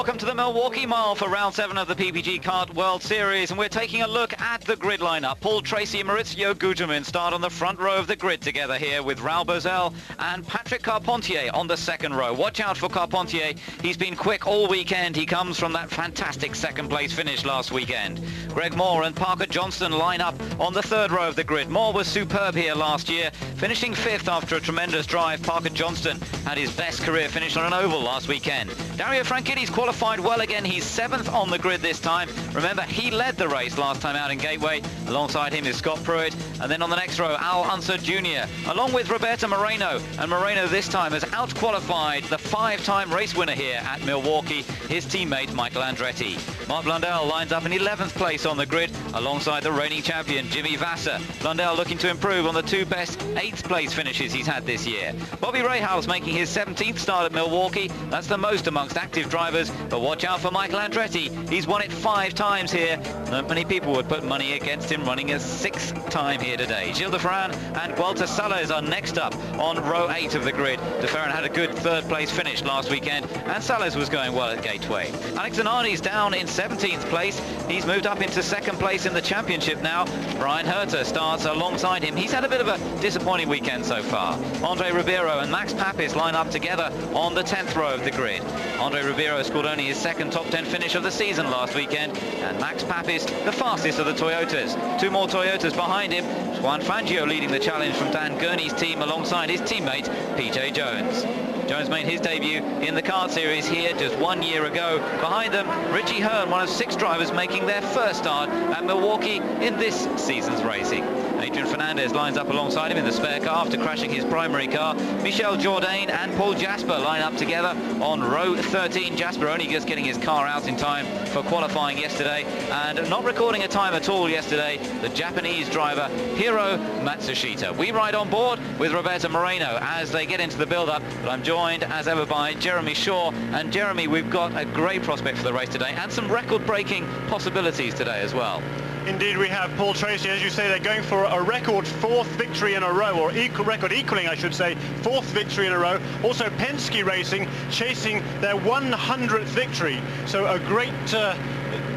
welcome to the Milwaukee Mile for round 7 of the PPG CART World Series, and we're taking a look at the grid lineup. Paul Tracy and Maurizio Gugelmin start on the front row of the grid together here with Raoul Boesel and Patrick Carpentier on the second row. Watch out for Carpentier. He's been quick all weekend. He comes from that fantastic second place finish last weekend. Greg Moore and Parker Johnston line up on the third row of the grid. Moore was superb here last year, finishing 5th after a tremendous drive. Parker Johnston had his best career finish on an oval last weekend. Dario Franchitti's qualified well again. He's 7th on the grid this time. Remember, he led the race last time out in Gateway. Alongside him is Scott Pruitt. And then on the next row, Al Unser Jr., along with Roberto Moreno. And Moreno this time has out-qualified the 5-time race winner here at Milwaukee, his teammate Michael Andretti. Mark Blundell lines up in 11th place on the grid, alongside the reigning champion Jimmy Vasser. Blundell looking to improve on the 2 best 8th place finishes he's had this year. Bobby Rahal making his 17th start at Milwaukee. That's the most amongst active drivers, but watch out for Michael Andretti. He's won it 5 times here. Not many people would put money against him running a 6th time here today. Gilles de Ferran and Gualter Salles are next up on row 8 of the grid. De Ferran had a good 3rd place finish last weekend, and Salles was going well at Gateway. Alex Zanardi's down in 17th place. He's moved up into 2nd place in the championship now. Brian Herter starts alongside him. He's had a bit of a disappointing weekend so far. Andre Ribeiro and Max Papis line up together on the 10th row of the grid. Andre Ribeiro scored only his 2nd top 10 finish of the season last weekend, and Max Papis the fastest of the Toyotas. 2 more Toyotas behind him. Juan Fangio leading the challenge from Dan Gurney's team alongside his teammate PJ Jones. Jones made his debut in the CART Series here just 1 year ago. Behind them, Richie Hearn, one of 6 drivers making their first start at Milwaukee in this season's racing. Adrian Fernandez lines up alongside him in the spare car after crashing his primary car. Michel Jourdain and Paul Jasper line up together on row 13. Jasper only just getting his car out in time for qualifying yesterday, and not recording a time at all yesterday, the Japanese driver Hiro Matsushita. We ride on board with Roberto Moreno as they get into the build-up, but I'm joined as ever by Jeremy Shaw. And Jeremy, we've got a great prospect for the race today and some record-breaking possibilities today as well. Indeed, we have Paul Tracy. As you say, they're going for a record 4th victory in a row, or record equaling, I should say, 4th victory in a row. Also, Penske Racing chasing their 100th victory. So a great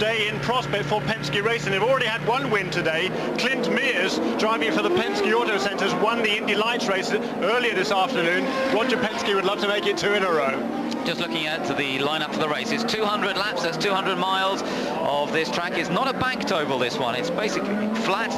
day in prospect for Penske Racing. They've already had 1 win today. Clint Mears, driving for the Penske Auto Centers, won the Indy Lights race earlier this afternoon. Roger Penske would love to make it 2 in a row. Just looking at the lineup for the race, it's 200 laps, that's 200 miles of this track. It's not a banked oval, this one. It's basically flat,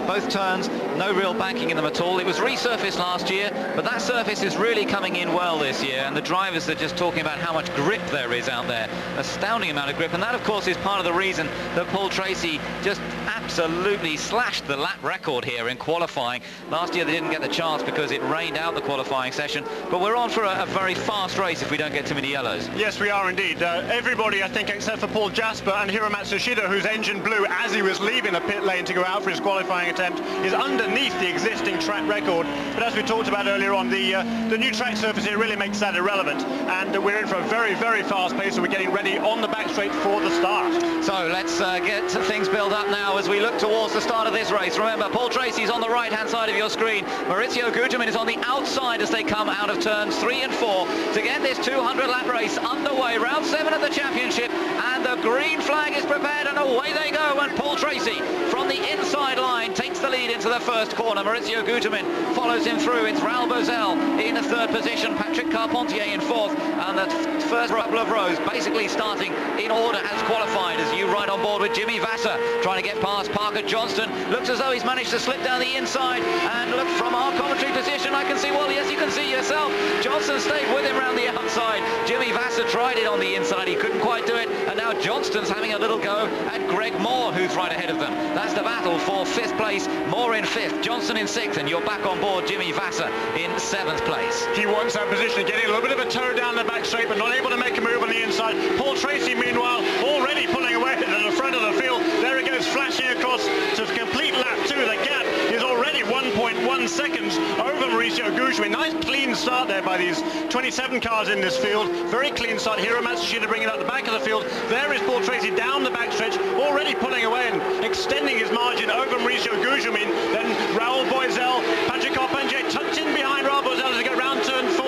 both turns, no real banking in them at all. It was resurfaced last year, but that surface is really coming in well this year, and the drivers are just talking about how much grip there is out there. Astounding amount of grip, and that of course is part of the reason that Paul Tracy just absolutely slashed the lap record here in qualifying. Last year they didn't get the chance because it rained out the qualifying session, but we're on for a very fast race if we don't get too many yellows. Yes, we are indeed. Everybody, I think, except for Paul Jasper and Hiro Matsushita, whose engine blew as he was leaving the pit lane to go out for his qualifying attempt, is underneath the existing track record. But as we talked about earlier on, the new track surface here really makes that irrelevant, and we're in for a very, very fast pace, so we're getting ready on the back straight for the start. So let's get things built up now as we look towards the start of this race. Remember, Paul Tracy's on the right-hand side of your screen. Maurizio Gugelmin is on the outside as they come out of turns 3 and 4 to get this 200-lap race underway. Round 7 of the championship, and the green flag is prepared, and away they go. And Paul Tracy from the inside line takes the lead into the first corner. Maurizio Gugelmin follows him through. It's Raoul Boesel in the 3rd position, Patrick Carpentier in 4th, and the first couple of rows basically starting in order as qualified as you ride on board with Jimmy Vasser trying to get past Parker Johnston. Looks as though he's managed to slip down the inside, and look, from our commentary position I can see, well, yes, you can see yourself, Johnston stayed with him around the outside. Jimmy Vasser tried it on the inside, he couldn't quite do it, and now Johnston's having a little go at Greg Moore, who's right ahead of them. That's the battle for 5th place. Moore in 5th, Johnston in 6th, and you're back on board Jimmy Vasser in 7th place. He wants that position, getting a little bit of a toe down the back straight, but not able to make a move on the inside. Paul Tracy, meanwhile, already pulling away to the front of the field. There he goes, flashing across to complete lap 2. The gap is already 1.1 seconds over Maurizio Gugelmin. Nice clean start there by these 27 cars in this field. Very clean start. Hiro Matsushita bringing up the back of the field. There is Paul Tracy down the backstretch, already pulling away and extending his margin over Maurizio Gugelmin. Then Raoul Boesel, Patrick Carpentier tucked in behind Raoul Boesel as they go round turn 4.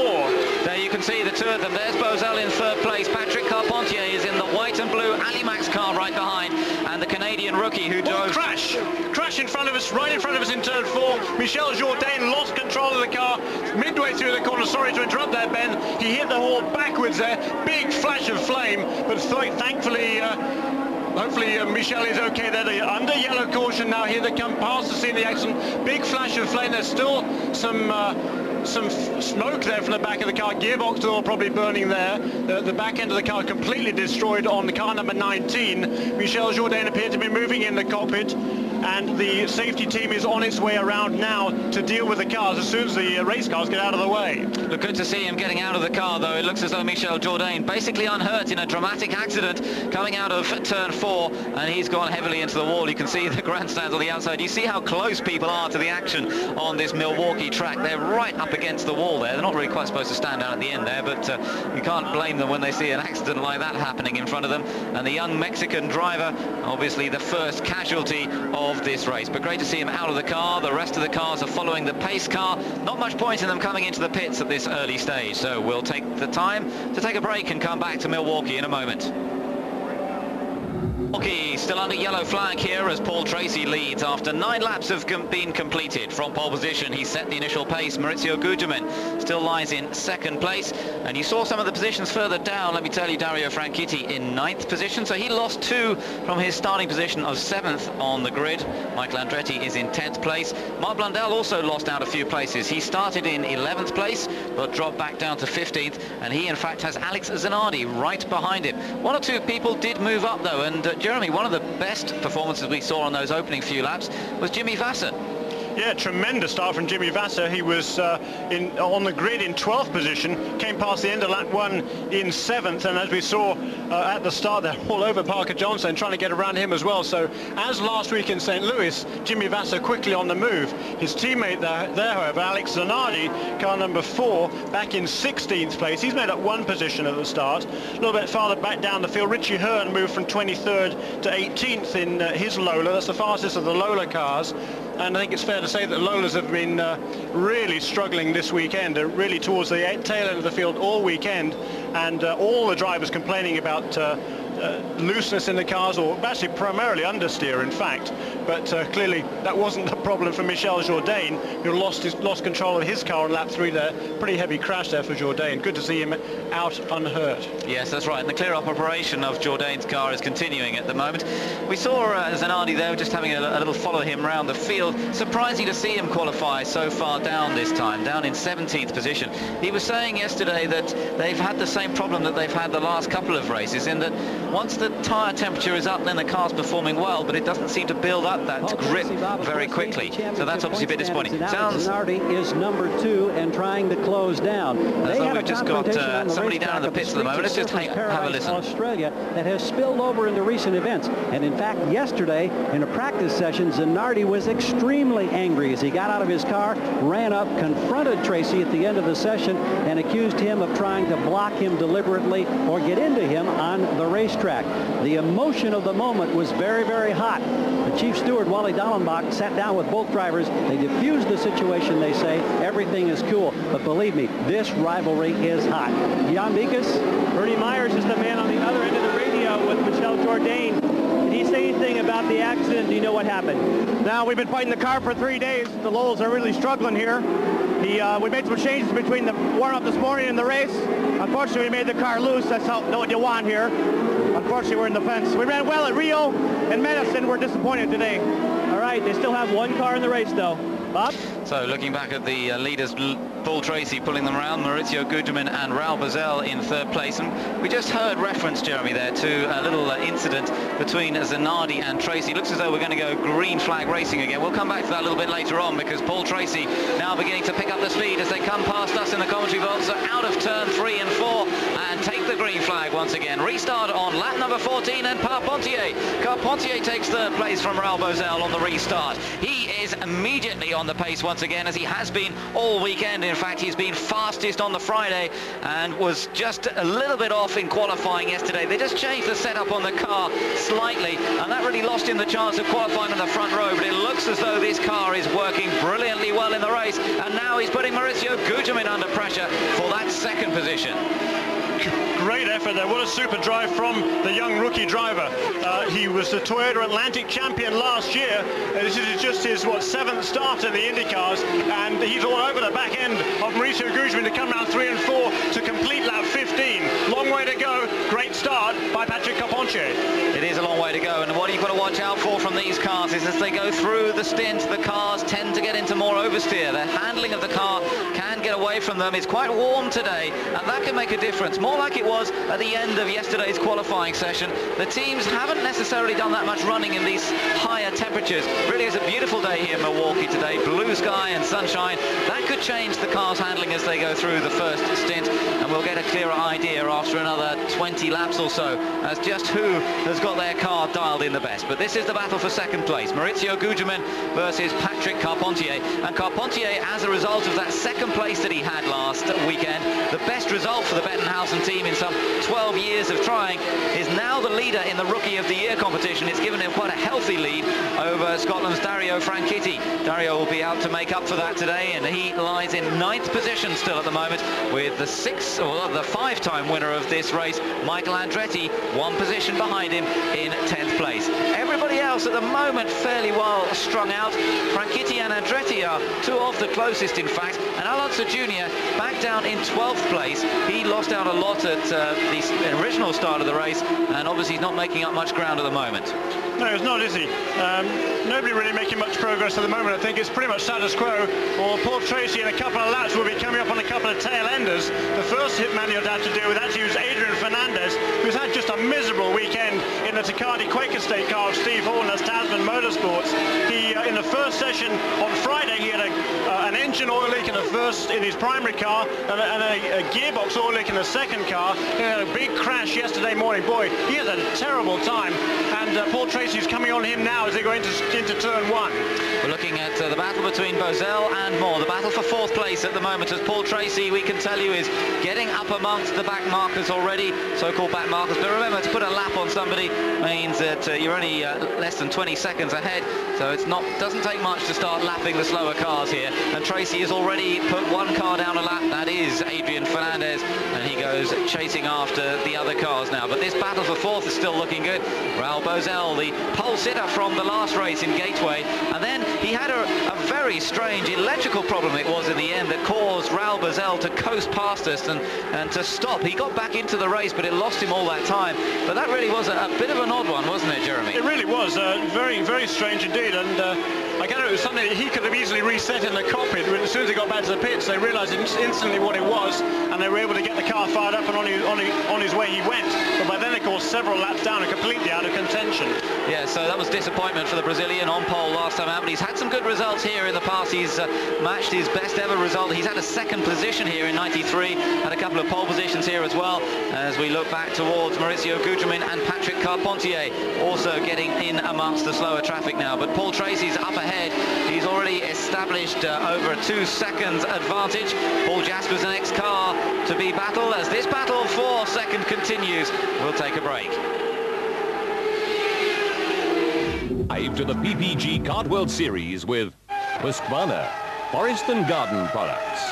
There you can see the 2 of them. There's Boesel in 3rd place, Patrick Carpentier Carpentier is in the white and blue Alimax car right behind, and the Canadian rookie who drove... Crash in front of us, right in front of us in turn 4. Michel Jourdain lost control of the car midway through the corner. Sorry to interrupt there, Ben. He hit the wall backwards there. Big flash of flame, but thankfully... hopefully Michel is okay there. They're under yellow caution now. Here they come past the scene of the accident. Big flash of flame. There's still some smoke there from the back of the car. Gearbox oil probably burning there. The back end of the car completely destroyed on the car number 19. Michel Jourdain appeared to be moving in the cockpit, and the safety team is on its way around now to deal with the cars as soon as the race cars get out of the way. Look, good to see him getting out of the car, though. It looks as though Michel Jourdain basically unhurt in a dramatic accident coming out of turn 4, and he's gone heavily into the wall. You can see the grandstands on the outside. You see how close people are to the action on this Milwaukee track. They're right up against the wall there. They're not really quite supposed to stand down at the end there, but you can't blame them when they see an accident like that happening in front of them. And the young Mexican driver, obviously the first casualty of this race. But great to see him out of the car. The rest of the cars are following the pace car. Not much point in them coming into the pits at this early stage. So we'll take the time to take a break and come back to Milwaukee in a moment. Milwaukee still under yellow flag here as Paul Tracy leads after 9 laps have been completed. From pole position, he set the initial pace. Maurizio Gugelmin still lies in 2nd place, and you saw some of the positions further down. Let me tell you, Dario Franchitti in 9th position, so he lost 2 from his starting position of 7th on the grid. Michael Andretti is in 10th place. Mark Blundell also lost out a few places. He started in 11th place but dropped back down to 15th, and he in fact has Alex Zanardi right behind him. 1 or 2 people did move up though, and Jeremy, one of the best performances we saw on those opening few laps was Jimmy Vasser. Yeah, tremendous start from Jimmy Vasser. He was on the grid in 12th position, came past the end of lap 1 in 7th, and as we saw at the start, they're all over Parker Johnson, trying to get around him as well. So as last week in St. Louis, Jimmy Vasser quickly on the move. His teammate there, however, Alex Zanardi, car number 4, back in 16th place. He's made up 1 position at the start. A little bit farther back down the field, Richie Hearn moved from 23rd to 18th in his Lola. That's the fastest of the Lola cars. And I think it's fair to say that Lolas have been really struggling this weekend, really towards the tail end of the field all weekend, and all the drivers complaining about looseness in the cars, or actually primarily understeer in fact, but clearly that wasn't the problem for Michel Jourdain, who lost control of his car on lap 3 there. Pretty heavy crash there for Jourdain. Good to see him out unhurt. Yes, that's right, and the clear-up operation of Jourdain's car is continuing at the moment. We saw Zanardi there just having a little follow him around the field. Surprising to see him qualify so far down this time, down in 17th position. He was saying yesterday that they've had the same problem that they've had the last couple of races, in that once the tyre temperature is up, then the car's performing well, but it doesn't seem to build up that grip very quickly. So that's obviously a bit disappointing. Sounds Zanardi is number 2 and trying to close down. As though we've just got somebody down in the pits at the moment. Let's just have a listen. Australia that has spilled over into recent events. And in fact, yesterday in a practice session, Zanardi was extremely angry as he got out of his car, ran up, confronted Tracy at the end of the session, and accused him of trying to block him deliberately or get into him on the racetrack. The emotion of the moment was very, very hot. The chief steward, Wally Dallenbach, sat down with both drivers. They diffused the situation, they say. Everything is cool. But believe me, this rivalry is hot. Jan Mikas? Bernie Myers is the man on the other end of the radio with Michel Jourdain. Did he say anything about the accident? Do you know what happened? Now, we've been fighting the car for 3 days. The Lowells are really struggling here. We made some changes between the warm-up this morning and the race. Unfortunately, we made the car loose. That's not what you want here. Unfortunately, we're in the fence. We ran well at Rio and Medicine. We're disappointed today. All right, they still have 1 car in the race, though. Bob? So looking back at the leaders, Paul Tracy pulling them around, Maurizio Gugelmin and Raul Boesel in 3rd place. And we just heard reference, Jeremy, there to a little incident between Zanardi and Tracy. Looks as though we're going to go green flag racing again. We'll come back to that a little bit later on, because Paul Tracy now beginning to pick up the speed as they come past us in the commentary box, so out of turn 3 and 4 and take the green flag once again. Restart on lap number 14 and Carpentier. Carpentier takes 3rd place from Raul Boesel on the restart. He is immediately on the pace once again, as he has been all weekend. In fact, he's been fastest on the Friday and was just a little bit off in qualifying yesterday. They just changed the setup on the car slightly, and that really lost him the chance of qualifying in the front row. But it looks as though this car is working brilliantly well in the race, and now he's putting Maurizio Gugelmin under pressure for that 2nd position. Great effort there. What a super drive from the young rookie driver. He was the Toyota Atlantic champion last year. This is just his, what, 7th start in the IndyCars, and he's all over the back end of Mauricio Gugelmin to come round 3 and 4 to complete lap 15. Long way to go. Great start by Patrick Carpentier. It is a long way to go, and what you've got to watch out for from these cars is as they go through the stint, the cars tend to get into more oversteer. The handling of the car can get away from them. It's quite warm today, and that can make a difference, more like it was at the end of yesterday's qualifying session. The teams haven't necessarily done that much running in these higher temperatures. Really is a beautiful day here in Milwaukee today, blue sky and sunshine. That could change the car's handling as they go through the first stint, and we'll get a clearer idea after another 20 laps or so as just who has got their car dialed in the best. But this is the battle for second place. Mauricio Gugelmin versus Patrick Carpentier, and Carpentier, as a result of that second place that he had last weekend, the best result for the Bettenhausen team in some 12 years of trying, is now the leader in the Rookie of the Year competition. It's given him quite a healthy lead over Scotland's Dario Franchitti. Dario will be out to make up for that today, and he lies in 9th position still at the moment, with the 5-time winner of this race, Michael Andretti, 1 position behind him in 10th place. Everybody else at the moment fairly well strung out. Franchitti and Andretti are 2 of the closest, in fact, and Alonso Jr. back down in 12th place. He lost out a lot at the original start of the race, and obviously he's not making up much ground at the moment. No, it's not, is he? Nobody really making much progress at the moment. I think it's pretty much status quo. Well, Paul Tracy in a couple of laps will be coming up on a couple of tail enders. The first hitman you'll have to deal with actually was Adrian Fernandez, who's had just a miserable weekend in the Takati Quaker State car of Steve Hall and that's Tasman Motorsports. He, in the first session on Friday, he had an engine oil leak in his primary car and a gearbox oil leak in the second car. He had a big crash yesterday morning. Boy, he has had a terrible time, and Paul Tracy's coming on him now as they go into turn 1. We're looking at the battle between Bozell and Moore. The battle for 4th place at the moment, as Paul Tracy, we can tell you, is getting up amongst the back markers already, so-called back markers. But remember, to put a lap on somebody means that you're only less than 20 seconds ahead, so it doesn't take much to start lapping the slower cars here. And Tracy has already put 1 car down a lap. That is Adrian Fernandez, and he goes chasing after the other cars now. But this battle for 4th is still looking good. Raul Bozell, the pole sitter from the last race in Gateway, and then he had a very strange electrical problem it was in the end that caused Raul Bozell to coast past us and to stop. He got back into the race, but it lost him all that time. But that really was a bit of an odd one, wasn't it, Jeremy? It really was. Very, very strange indeed. And I gather it was something that he could have easily reset in the cockpit. As soon as he got back to the pits, they realised instantly what it was, and they were able to get the car fired up, and on his way he went. But by then, of course, several laps down and completely out of contention. Yeah, so that was disappointment for the Brazilian on pole last time out, but he's had some good results here in the past. He's matched his best ever result. He's had a 2nd position here in 93, had a couple of pole positions here as well, as we look back towards Mauricio Gugelmin and Patrick Carpentier also getting in amongst the slower traffic now. But Paul Tracy's up ahead. He's already established over a 2 seconds advantage. Paul Jasper's next car to be battled as this battle for second continues. We'll take a break. Live to the PPG Kart World Series with Husqvarna, Forest and Garden Products.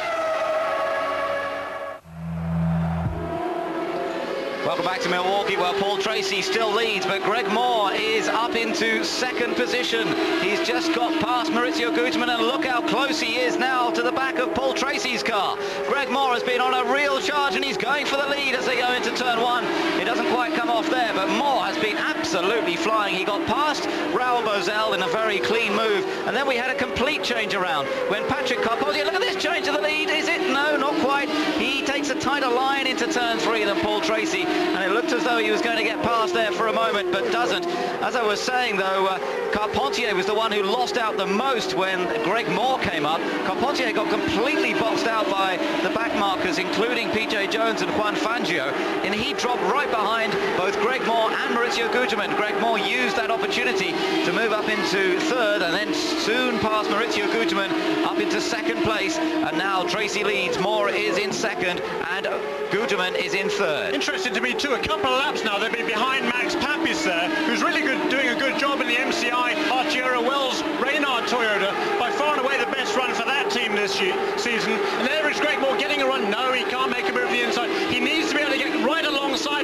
Welcome back to Milwaukee, where Paul Tracy still leads, but Greg Moore is up into 2nd position. He's just got past Mauricio Gugelmin, and look how close he is now to the back of Paul Tracy's car. Greg Moore has been on a real charge, and he's going for the lead as they go into turn 1. It doesn't quite come off there, but Moore has been absolutely flying. He got past Raul Bozell in a very clean move, and then we had a complete change around when Patrick Carpentier, look at this change to the lead, is it? No, not quite. He takes a tighter line into turn 3 than Paul Tracy, and it looked as though he was going to get past there for a moment, but doesn't. As I was saying, though, Carpentier was the one who lost out the most when Greg Moore came up. Carpentier got completely boxed out by the back markers, including PJ Jones and Juan Fangio, and he dropped right behind both Greg Moore and Mauricio Gugelmin. Greg Moore used that opportunity to move up into 3rd, and then soon passed Mauricio Gugelmin up into 2nd place, and now Tracy leads. Moore is in 2nd, and Gugelmin is in 3rd. Interesting to me too, a couple of laps now they've been behind Max Papis there, who's really doing a good job in the MCI Artiera Wells Reynard Toyota. By far and away the best run for that team this season. And there is Greg Moore getting a run. No, he can't make a move to the inside. He needs to be able to get right alongside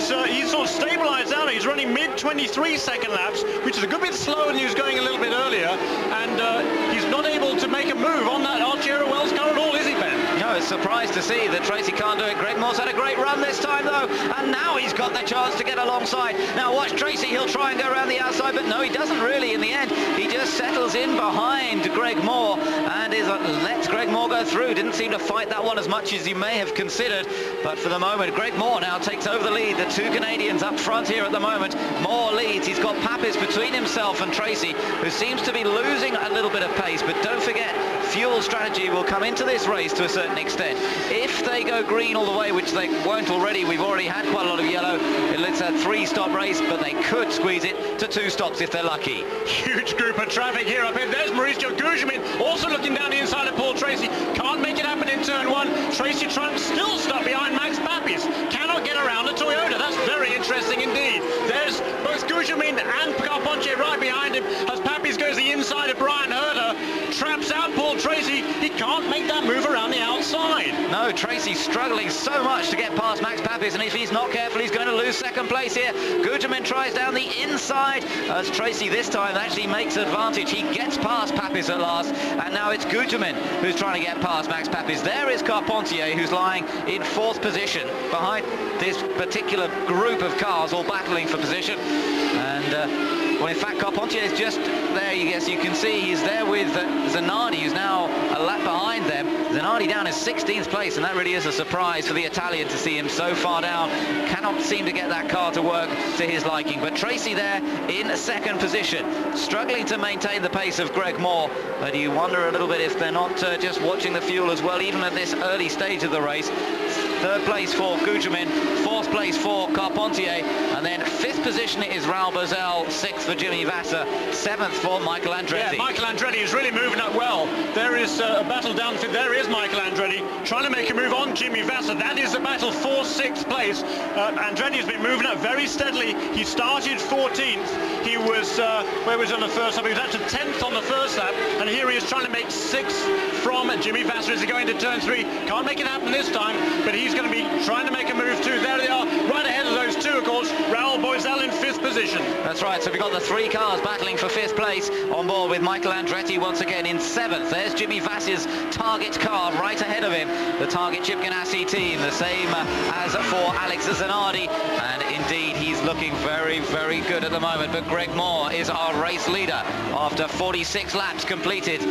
sort of stabilized down. He's running mid-23 second laps, which is a good bit slower than he was going a little bit earlier, and he's not able to make a move on that Archero Wells car at all, is he, Ben? No, it's surprised to see that Tracy can't do it. Greg Moore's had a great run this time, though, and now he's got the chance to get alongside. Now watch Tracy, he'll try and go around the outside, but no, he doesn't really in the end. He just settles in behind Greg Moore and lets Greg Moore go through. Didn't seem to fight that one as much as you may have considered, but for the moment, Greg Moore now takes over the lead. The two Canadians up front here at the moment. Moore leads. He's got Papis between himself and Tracy, who seems to be losing a little bit of pace, but don't forget, fuel strategy will come into this race to a certain extent. If they go green all the way, which they won't already, we've already had quite a lot of yellow. It's a 3-stop race, but they could squeeze it to 2 stops if they're lucky. Huge group of traffic here up here. There's Mauricio Gugelmin also looking down the inside of Paul Tracy. Can't make it happen in turn 1. Tracy Trump still stuck behind Max Papis. Cannot get around a Toyota. That's very interesting indeed. There's both Gugelmin and Carpentier right behind him as Papis goes the inside of Brian Herter. Traps out Paul Tracy. He can't make that move around the outside. No, Tracy's struggling so much to get past Max Papis, and if he's not careful, he's going to lose second place here. Gugelmin tries down the inside as Tracy this time actually makes advantage. He gets past Papis at last, and now it's Gugelmin who's trying to get past Max Papis. There is Carpentier, who's lying in 4th position behind this particular group of cars all battling for position. And well, in fact, Carpentier is just there. Yes, you can see he's there with Zanardi, who's now a lap behind them. Zanardi down in 16th place, and that really is a surprise for the Italian to see him so far down. Cannot seem to get that car to work to his liking. But Tracy there in 2nd position, struggling to maintain the pace of Greg Moore. But you wonder a little bit if they're not just watching the fuel as well, even at this early stage of the race. 3rd place for Gugelmin, 4th place for Carpentier, and then 5th position is Raul Boesel, 6th for Jimmy Vasser, 7th for Michael Andretti. Yeah, Michael Andretti is really moving up well. There is a battle down the field. There is Michael Andretti trying to make a move on Jimmy Vasser. That is the battle for 6th place. Andretti has been moving up very steadily. He started 14th. He was, where was he on the first lap? He was actually 10th on the first lap, and here he is trying to make 6th from Jimmy Vasser as he going into turn 3. Can't make it happen this time, but he's going to be trying to make a move too. There they are, right ahead of those two, of course. Raul Boesel in 5th position. That's right, so we've got the 3 cars battling for 5th place on board with Michael Andretti once again in 7th. There's Jimmy Vasser's Target car right ahead of him. The Target Chip Ganassi team, the same as for Alex Zanardi, and indeed he's looking very, very good at the moment. But Greg Moore is our race leader after 46 laps completed.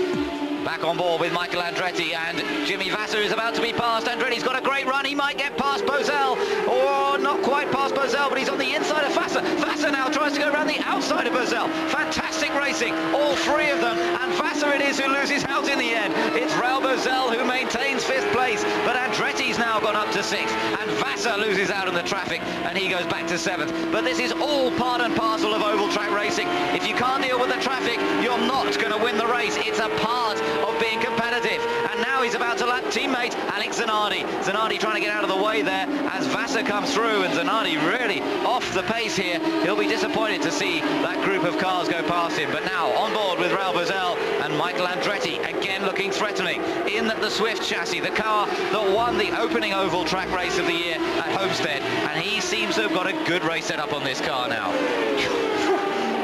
Back on board with Michael Andretti, and Jimmy Vasser is about to be passed. Andretti's got a great run. He might get past Boesel, or not quite past Boesel, but he's on the inside of Vasser. Vasser now tries to go around the outside of Boesel. Fantastic racing, all 3 of them, and Vasser it is who loses out in the end. It's Raul Boesel who maintains 5th place, but Andretti's now gone up to 6th, and Vasser loses out in the traffic, and he goes back to 7th. But this is all part and parcel of oval track racing. If you can't deal with the traffic, you're not going to win the race. It's a part of being competitive, and now he's about to lap teammate Alex Zanardi. Zanardi trying to get out of the way there as Vasser comes through, and Zanardi really off the pace here. He'll be disappointed to see that group of cars go past him. But now on board with Raul Boesel and Michael Andretti, again looking threatening in the Swift chassis, the car that won the opening oval track race of the year at Homestead, and he seems to have got a good race set up on this car now.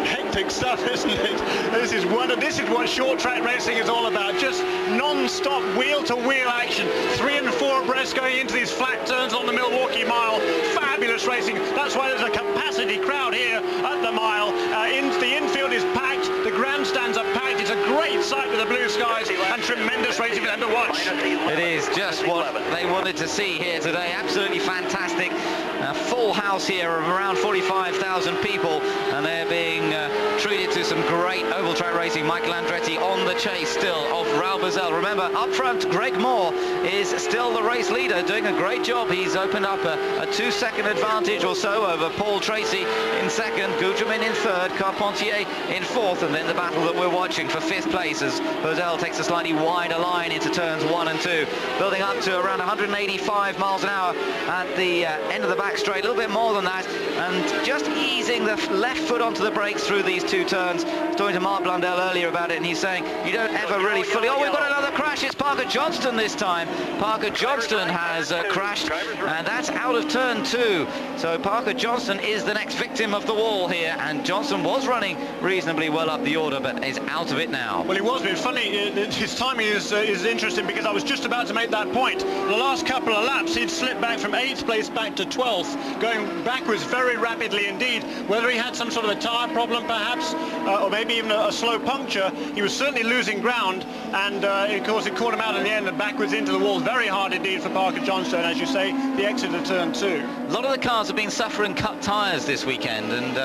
Hectic stuff, isn't it? This is what short track racing is all about. Just non-stop wheel-to-wheel action. 3 and 4 abreast going into these flat turns on the Milwaukee Mile. Fabulous racing. That's why there's a capacity crowd here at the mile. The infield is packed. The grandstands are packed. It's a great sight with the blue skies, and tremendous racing for them to watch. It is just what they wanted to see here today. Absolutely fantastic. A full house here of around 45,000 people, and they're being treated to some great oval track racing. Michael Andretti on the chase still of Raul Boesel. Remember, up front, Greg Moore is still the race leader, doing a great job. He's opened up a 2-second advantage or so over Paul Tracy in 2nd, Gugelmin in 3rd, Carpentier in 4th, and then the battle that we're watching for 5th place as Boesel takes a slightly wide wider line into turns 1 and 2, building up to around 185 miles an hour at the end of the back straight, a little bit more than that, and just easing the left foot onto the brakes through these 2 turns. I was talking to Mark Blundell earlier about it, and he's saying you don't ever really fully... Oh, we've got another crash. It's Parker Johnston this time. Parker Johnston has crashed, and that's out of turn 2. So Parker Johnston is the next victim of the wall here, and Johnston was running reasonably well up the order, but is out of it now. Well, he was, but it's funny, his timing is interesting, because I was just about to make that point. The last couple of laps, he'd slipped back from 8th place back to 12th, going backwards very rapidly indeed. Whether he had some sort of a tyre problem, perhaps, or maybe even a slow puncture, he was certainly losing ground, and of course it caught him out in the end and backwards into the walls. Very hard indeed for Parker Johnston, as you say, the exit of turn 2. A lot of the cars have been suffering cut tyres this weekend, and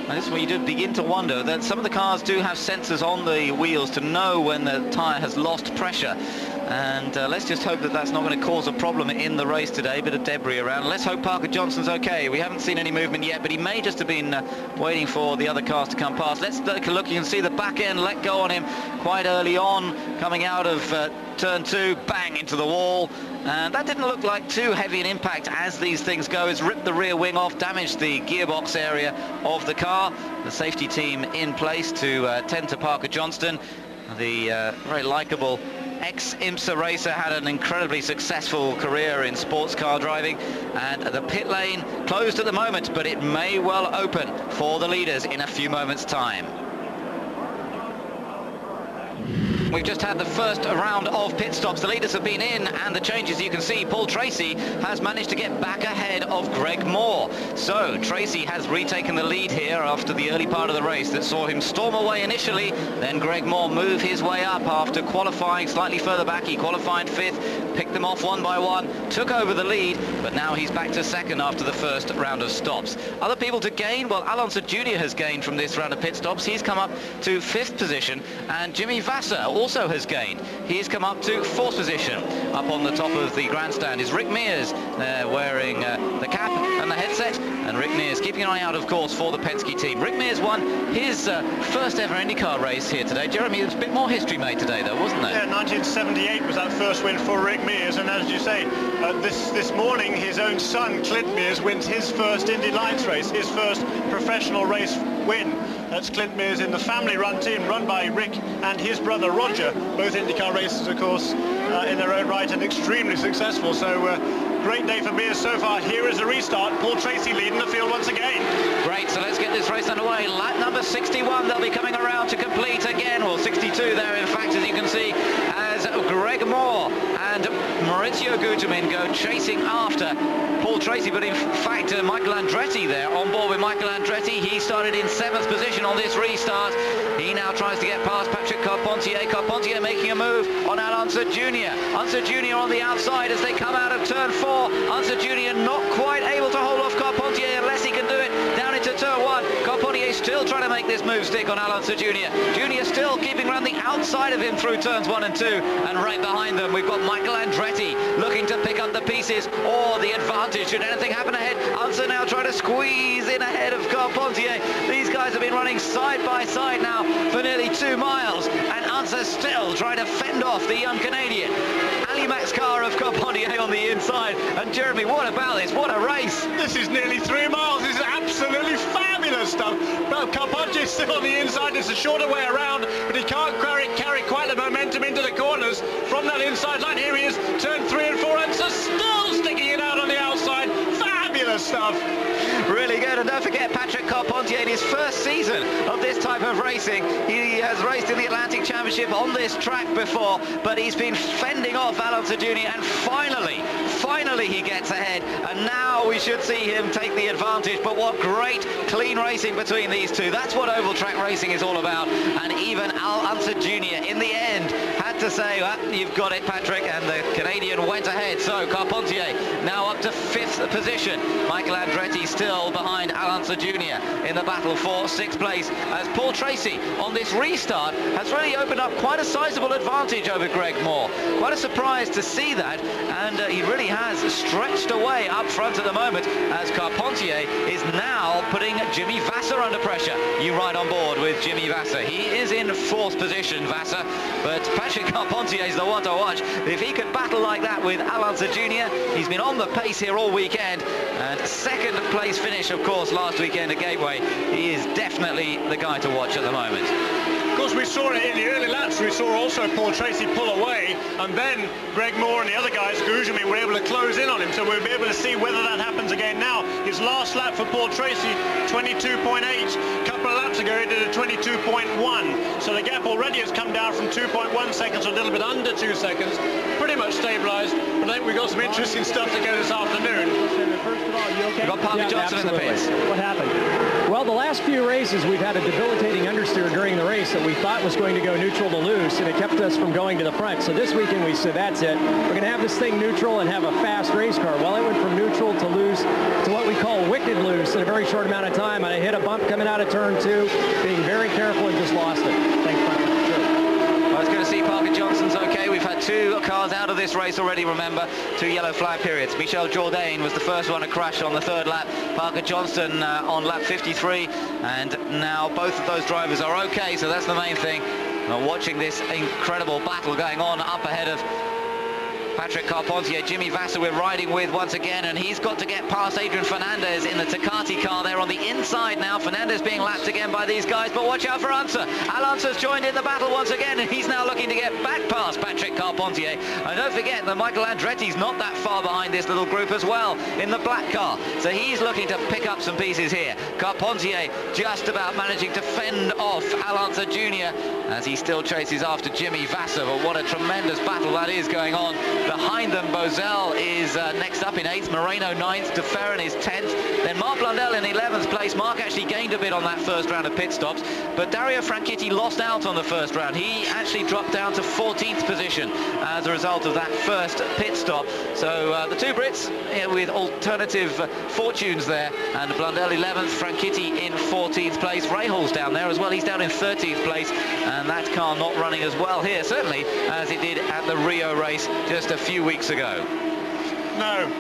this is where you do begin to wonder that some of the cars do have sensors on the wheels to know when the tyre has lost pressure. And let's just hope that that's not going to cause a problem in the race today. Bit of debris around. Let's hope Parker Johnston's okay. We haven't seen any movement yet, but he may just have been waiting for the other cars to come past. Let's take a look. You can see the back end let go on him quite early on, coming out of turn 2, bang into the wall. And that didn't look like too heavy an impact as these things go. It's ripped the rear wing off, damaged the gearbox area of the car. The safety team in place to tend to Parker Johnston. The very likeable ex-IMSA racer, had an incredibly successful career in sports car driving, and the pit lane closed at the moment, but it may well open for the leaders in a few moments' time. We've just had the first round of pit stops. The leaders have been in, and the changes you can see. Paul Tracy has managed to get back ahead of Greg Moore. So Tracy has retaken the lead here after the early part of the race that saw him storm away initially. Then Greg Moore move his way up after qualifying slightly further back. He qualified 5th, picked them off one by one, took over the lead, but now he's back to 2nd after the first round of stops. Other people to gain, well, Alonso Jr. has gained from this round of pit stops. He's come up to 5th position, and Jimmy Vasser also has gained. He's come up to 4th position. Up on the top of the grandstand is Rick Mears, wearing the cap and the headset, and Rick Mears keeping an eye out, of course, for the Penske team. Rick Mears won his first ever IndyCar race here today. Jeremy, there's a bit more history made today, though, wasn't there? Yeah, 1978 was that first win for Rick Mears, and as you say, this morning his own son, Clint Mears, wins his first Indy Lights race, his first professional race win. That's Clint Mears in the family-run team run by Rick and his brother Roger, both IndyCar racers, of course, in their own right, and extremely successful. So great day for Mears so far. Here is the restart. Paul Tracy leading the field once again. Great, so let's get this race underway. Lap number 61, they'll be coming around to complete again. Well, 62 there, in fact, as you can see, as Greg Moore and Maurizio Gugelmin go chasing after Paul Tracy, but in fact Michael Andretti there on board with Michael Andretti. He started in 7th position on this restart. He now tries to get past Patrick Carpentier. Carpentier making a move on Al Unser Jr. Unser Jr. on the outside as they come out of turn 4. Unser Jr. not quite able to hold off Carpentier unless he can do it down into turn 1. Carpentier still trying to make this move stick on Al Unser Jr. Jr. still keeping around the outside of him through turns 1 and 2, and right behind them we've got Michael Andretti looking to pick up the pieces or the advantage should anything happen ahead. Unser now trying to squeeze in ahead of Carpentier. These guys have been running side by side now for nearly 2 miles, and Unser still trying to fend off the young Canadian. Ali Max car of Carpentier on the inside, and Jeremy, what about this? What a race! This is nearly 3 miles. This is absolutely fabulous stuff. But Carpentier's still on the inside. It's a shorter way around, but he can't carry quite the momentum into the corners from that inside line. Here he is, turn 3 and 4, and so still sticking it out on the outside. Fabulous stuff. Really good, and don't forget Patrick Carpentier in his first season of this type of racing. He has raced in the Atlantic Championship on this track before, but he's been fending off Al Unser Jr. and finally he gets ahead, and now we should see him take the advantage. But what great clean racing between these two. That's what oval track racing is all about, and even Al Unser Jr. in the end had to say, well, you've got it, Patrick, and the Canadian went ahead. So Carpentier now up to 5th position. Michael Andretti still behind Al Unser Jr. in the battle for 6th place, as Paul Tracy on this restart has really opened up quite a sizable advantage over Greg Moore. Quite a surprise to see that, and he really has stretched away up front at the moment, as Carpentier is now putting Jimmy Vasser under pressure. You ride on board with Jimmy Vasser. He is in 4th position, Vasser, but Patrick Carpentier is the one to watch. If he could battle like that with Alanza Jr., he's been on the pace here all weekend, and 2nd place finish, of course, last weekend at Gateway. He is definitely the guy to watch at the moment. Of course, we saw it in the early laps. We saw also Paul Tracy pull away, and then Greg Moore and the other guys, Gugelmin, were able to close in on him. So we'll be able to see whether that happens again now. His last lap for Paul Tracy, 22.8. A couple of laps ago, he did a 22.1. So the gap already has come down from 2.1 seconds to a little bit under 2 seconds. Pretty much stabilised. But I think we've got some interesting stuff to go this afternoon. First of all, you okay? We've got Parker Johnson in the pits. What happened? Well, the last few races, we've had a debilitating understeer during the race that we thought was going to go neutral to loose, and it kept us from going to the front. So this weekend we said, that's it. We're going to have this thing neutral and have a fast race car. Well, it went from neutral to loose to what we call wicked loose in a very short amount of time. And I hit a bump coming out of turn 2, being very careful, and just lost it. Thanks, Parker. Well, it's good to see Parker Johnson's okay. We've had 2 cars out of this race already, remember. 2 yellow flag periods. Michel Jourdain was the first one to crash on the 3rd lap. Parker Johnson on lap 53. And now both of those drivers are okay, so that's the main thing. Watching this incredible battle going on up ahead of Patrick Carpentier. Jimmy Vasser we're riding with once again, and he's got to get past Adrian Fernandez in the Tecate car there on the inside now. Fernandez being lapped again by these guys, but watch out for Unser. Alanza's joined in the battle once again, and he's now looking to get back past Patrick Carpentier. And don't forget that Michael Andretti's not that far behind this little group as well in the black car, so he's looking to pick up some pieces here. Carpentier just about managing to fend off Alanza Jr. as he still chases after Jimmy Vasser, but what a tremendous battle that is going on. Behind them, Bozell is next up in 8th, Moreno 9th, De Ferran is 10th, then Mark Blundell in 11th place. Mark actually gained a bit on that first round of pit stops, but Dario Franchitti lost out on the first round. He actually dropped down to 14th position as a result of that first pit stop. So the 2 Brits with alternative fortunes there, and Blundell 11th, Franchitti in 14th place. Rahul's down there as well, he's down in 13th place, and that car not running as well here, certainly, as it did at the Rio race just a few weeks ago. No.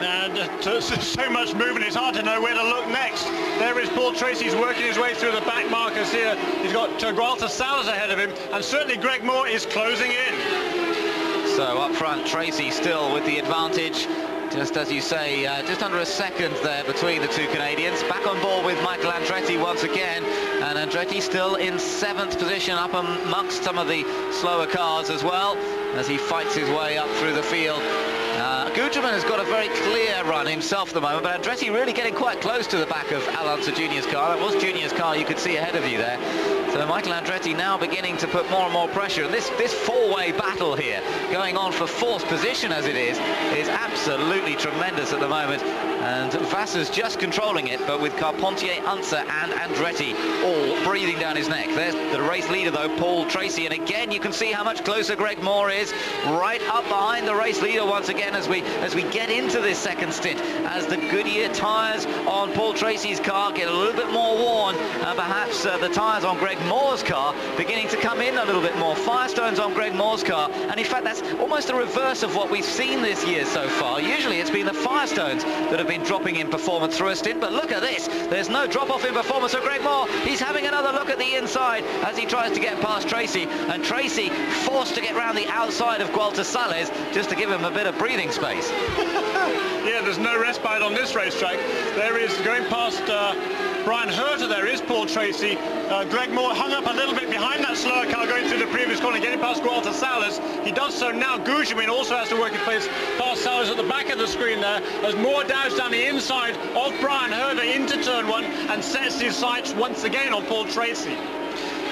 And so much movement, it's hard to know where to look next. There is Paul Tracy, he's working his way through the back markers here. He's got Gualter Salas ahead of him, and certainly Greg Moore is closing in. So up front, Tracy still with the advantage. Just as you say, just under a second there between the 2 Canadians. Back on board with Michael Andretti once again, and Andretti still in 7th position up amongst some of the slower cars as well, as he fights his way up through the field. Gugelmin has got a very clear run himself at the moment, but Andretti really getting quite close to the back of Alanza Jr.'s car. It was Jr.'s car you could see ahead of you there. So Michael Andretti now beginning to put more and more pressure. And this 4-way battle here, going on for 4th position as it is absolutely tremendous at the moment. And Vasser's just controlling it, but with Carpentier, Unser and Andretti all breathing down his neck. There's the race leader though, Paul Tracy, and again you can see how much closer Greg Moore is, right up behind the race leader once again as we get into this 2nd stint, as the Goodyear tyres on Paul Tracy's car get a little bit more worn, and perhaps the tyres on Greg Moore's car beginning to come in a little bit more. Firestones on Greg Moore's car, and in fact that's almost the reverse of what we've seen this year so far. Usually it's been the Firestones that have been dropping in performance through a stint, but look at this, there's no drop off in performance of Greg Moore. He's having another look at the inside as he tries to get past Tracy, and Tracy forced to get round the outside of Gualter Salas just to give him a bit of breathing space. Yeah, there's no respite on this racetrack. There is, going past Brian Herter, there is Paul Tracy. Greg Moore hung up a little bit behind that slower car going through the previous corner, getting past Gualter Salas. He does so now. Gugelmin also has to work his place past Salas at the back of the screen there, as Moore dives down the inside of Brian Herter into turn 1 and sets his sights once again on Paul Tracy.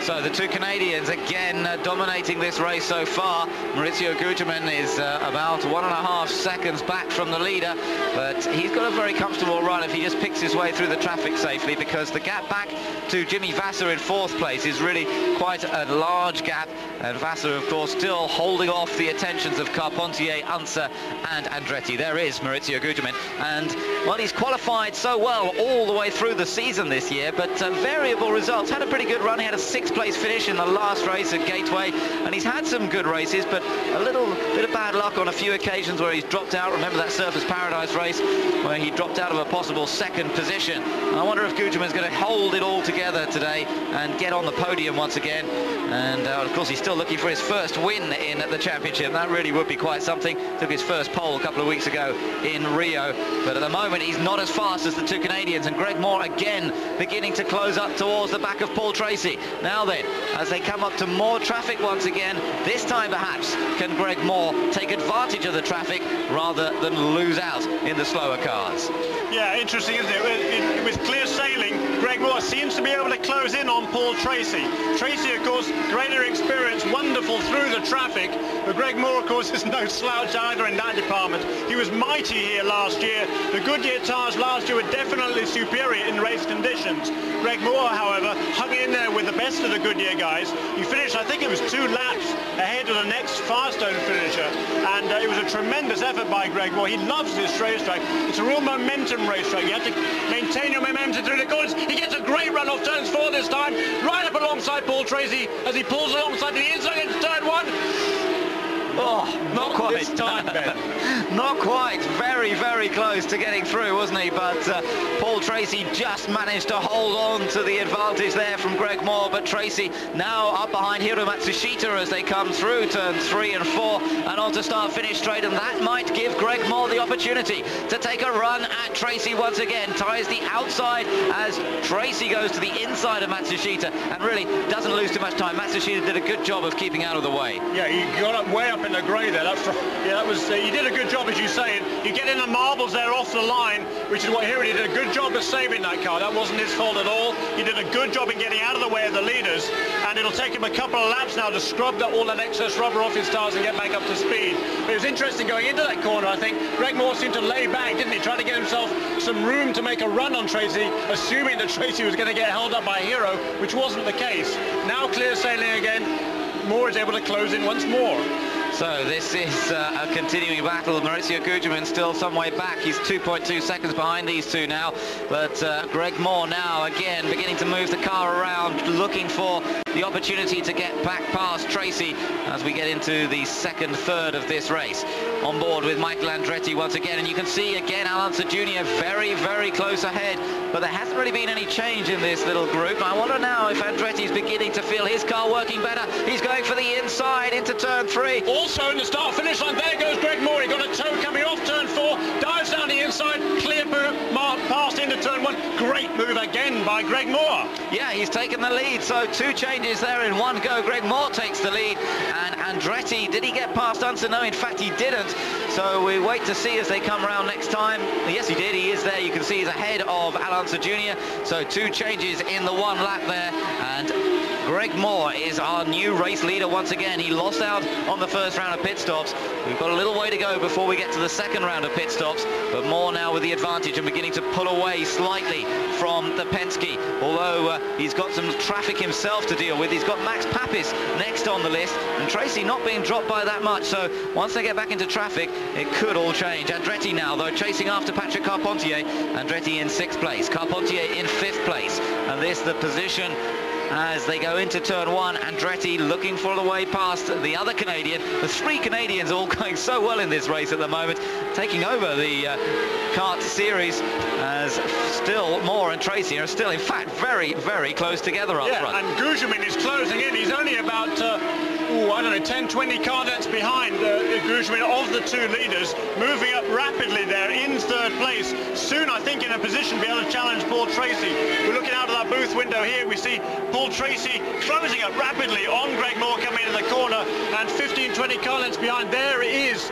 So the 2 Canadians again dominating this race so far. Maurizio Gugelmin is about 1.5 seconds back from the leader, but he's got a very comfortable run if he just picks his way through the traffic safely, because the gap back to Jimmy Vasser in 4th place is really quite a large gap, and Vasser of course still holding off the attentions of Carpentier, Unser and Andretti. There is Maurizio Gugelmin, and well, he's qualified so well all the way through the season this year, but variable results. Had a pretty good run. He had a 6th place finish in the last race at Gateway, and he's had some good races, but a little bit of bad luck on a few occasions where he's dropped out. Remember that Surfers Paradise race where he dropped out of a possible second position. And I wonder if Gugelmin's going to hold it all together today and get on the podium once again. And of course he's still looking for his first win in the championship. That really would be quite something. Took his first pole a couple of weeks ago in Rio, but at the moment he's not as fast as the two Canadians, and Greg Moore again beginning to close up towards the back of Paul Tracy. Now then, as they come up to more traffic once again, this time perhaps can Greg Moore take advantage of the traffic rather than lose out in the slower cars. Yeah, interesting, isn't it? With clear sailing, Greg Moore seems to be able to close in on Paul Tracy. Tracy, of course, greater experience, wonderful through the traffic, but Greg Moore, of course, is no slouch either in that department. He was mighty here last year. The Goodyear tires last year were definitely superior in race conditions. Greg Moore, however, hung in there with the best of the Goodyear guys. He finished, I think it was 2 laps ahead of the next Firestone finisher, and it was a tremendous effort by Greg Moore. He loves this racetrack. It's a real momentum racetrack. You have to maintain your momentum through the corners. He gets a great run off turns 4 this time, right up alongside Paul Tracy as he pulls alongside the inside into turn 1. Oh, not quite this time, Ben. Not quite. Very, very close to getting through, wasn't he? But Paul Tracy just managed to hold on to the advantage there from Greg Moore. But Tracy now up behind Hiro Matsushita as they come through turns 3 and 4 and on to start-finish straight. And that might give Greg Moore the opportunity to take a run at Tracy once again. Ties the outside as Tracy goes to the inside of Matsushita and really doesn't lose too much time. Matsushita did a good job of keeping out of the way. Yeah, he got up way up in the grey there. That was he did a good job, as you say. You get in the marbles there off the line, which is what Hiro did a good job of saving that car. That wasn't his fault at all. He did a good job in getting out of the way of the leaders, and it'll take him a couple of laps now to scrub all that excess rubber off his tires and get back up to speed. But it was interesting going into that corner. I think Greg Moore seemed to lay back, didn't he? Trying to get himself some room to make a run on Tracy, assuming that Tracy was going to get held up by Hiro, which wasn't the case. Now clear sailing again. Moore is able to close in once more. So this is a continuing battle. Maurizio Gugelmin still some way back. He's 2.2 seconds behind these two now. But Greg Moore now again beginning to move the car around, looking for the opportunity to get back past Tracy as we get into the second third of this race. On board with Michael Andretti once again, and you can see again Alonso Jr. very, very close ahead. But there hasn't really been any change in this little group. I wonder now if Andretti's beginning to feel his car working better. He's going for the inside into turn 3. Also in the start-finish line, there goes Greg Moore. He got a toe coming off turn 4, dives down the inside, clear past into turn 1. Great move again by Greg Moore. Yeah, he's taken the lead. So 2 changes there in one go. Greg Moore takes the lead, and Andretti, did he get past Unser? No, in fact he didn't. So we wait to see as they come around next time. Yes, he did. He is there. You can see he's ahead of Alonso Jr. So 2 changes in the 1 lap there, and Greg Moore is our new race leader once again. He lost out on the first round of pit stops. We've got a little way to go before we get to the second round of pit stops, but Moore now with the advantage and beginning to pull away slightly from the Penske, although he's got some traffic himself to deal with. He's got Max Papis next on the list, and Tracy not being dropped by that much, so once they get back into traffic it could all change. Andretti now though chasing after Patrick Carpentier. Andretti in 6th place, Carpentier in 5th place, and this the position as they go into turn 1. Andretti looking for the way past the other Canadian. The 3 Canadians all going so well in this race at the moment, taking over the CART series, as still Moore and Tracy are still in fact very, very close together up front. And Gugelmin is closing in. He's only about I don't know, 10-20 car lengths behind Gugelmin of the 2 leaders, moving up rapidly there in 3rd place. Soon I think in a position to be able to challenge Paul Tracy. We're looking out of our booth window here. We see Paul Tracy closing up rapidly on Greg Moore coming into the corner, and 15-20 car lengths behind. There is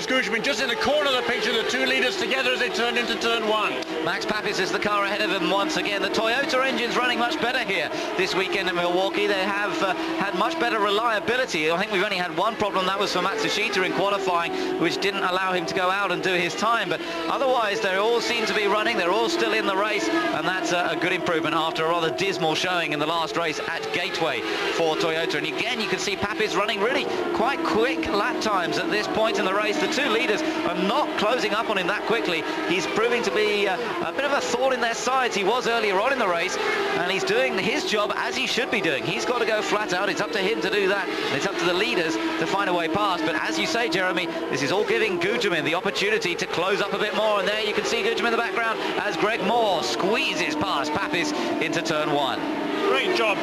Gugelmin just in the corner of the picture, the 2 leaders together as they turn into turn 1. Max Papis is the car ahead of him once again. The Toyota engine's running much better here this weekend in Milwaukee. They have had much better reliability. I think we've only had one problem, that was for Matsushita in qualifying, which didn't allow him to go out and do his time. But otherwise, they all seem to be running. They're all still in the race, and that's a good improvement after a rather dismal showing in the last race at Gateway for Toyota. And again, you can see Papis running really quite quick lap times at this point in the race. The 2 leaders are not closing up on him that quickly. He's proving to be a bit of a thorn in their sides. He was earlier on in the race, and he's doing his job as he should be doing. He's got to go flat out. It's up to him to do that, and it's up to the leaders to find a way past. But as you say, Jeremy, this is all giving Gugelmin the opportunity to close up a bit more, and there you can see Gugelmin in the background as Greg Moore squeezes past Papis into turn 1. Great job,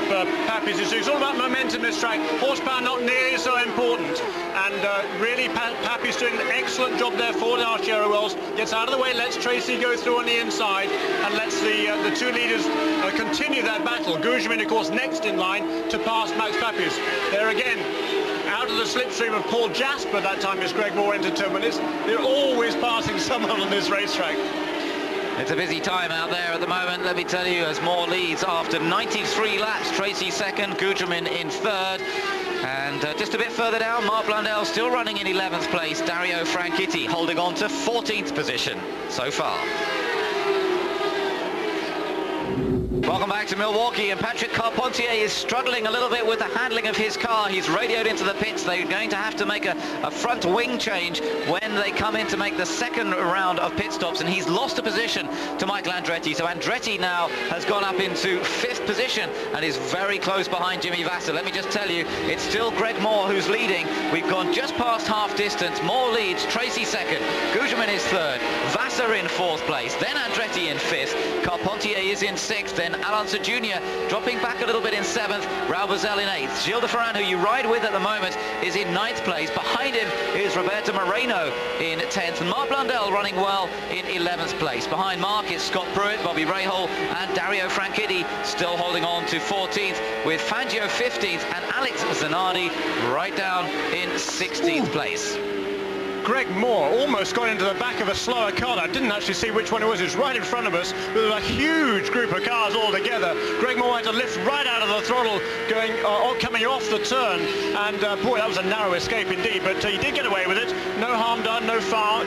Papis. It's all about momentum this track. Horsepower not nearly so important. And really, Papis doing an excellent job there for Archero Wells. Gets out of the way, lets Tracy go through on the inside, and lets the two leaders continue that battle. Gugelmin, of course, next in line to pass Max Papis. There again, out of the slipstream of Paul Jasper that time as Greg Moore entered turn 1. They're always passing someone on this racetrack. It's a busy time out there at the moment, let me tell you, as Moore leads after 93 laps. Tracy second, Gugelmin in third. And just a bit further down, Mark Blundell still running in 11th place. Dario Franchitti holding on to 14th position so far. Welcome back to Milwaukee, and Patrick Carpentier is struggling a little bit with the handling of his car. He's radioed into the pits. They're going to have to make a front wing change when they come in to make the second round of pit stops, and he's lost a position to Michael Andretti. So Andretti now has gone up into 5th position and is very close behind Jimmy Vasser. Let me just tell you, it's still Greg Moore who's leading. We've gone just past half distance. Moore leads, Tracy second, Gugelmin is third, Vasser in 4th place, then Andretti in 5th, Carpentier is in 6th, then Alonso Jr. dropping back a little bit in 7th, Raul Boesel in 8th. Gilles de Ferran, who you ride with at the moment, is in 9th place. Behind him is Roberto Moreno in 10th, and Mark Blundell running well in 11th place. Behind Mark is Scott Pruitt, Bobby Rahal, and Dario Franchitti still holding on to 14th, with Fangio 15th and Alex Zanardi right down in 16th place. Greg Moore almost got into the back of a slower car. I didn't actually see which one it was. It's right in front of us with a huge group of cars all together. Greg Moore had to lift right out of the throttle going coming off the turn, and boy, that was a narrow escape indeed, but he did get away with it. No harm done, no foul,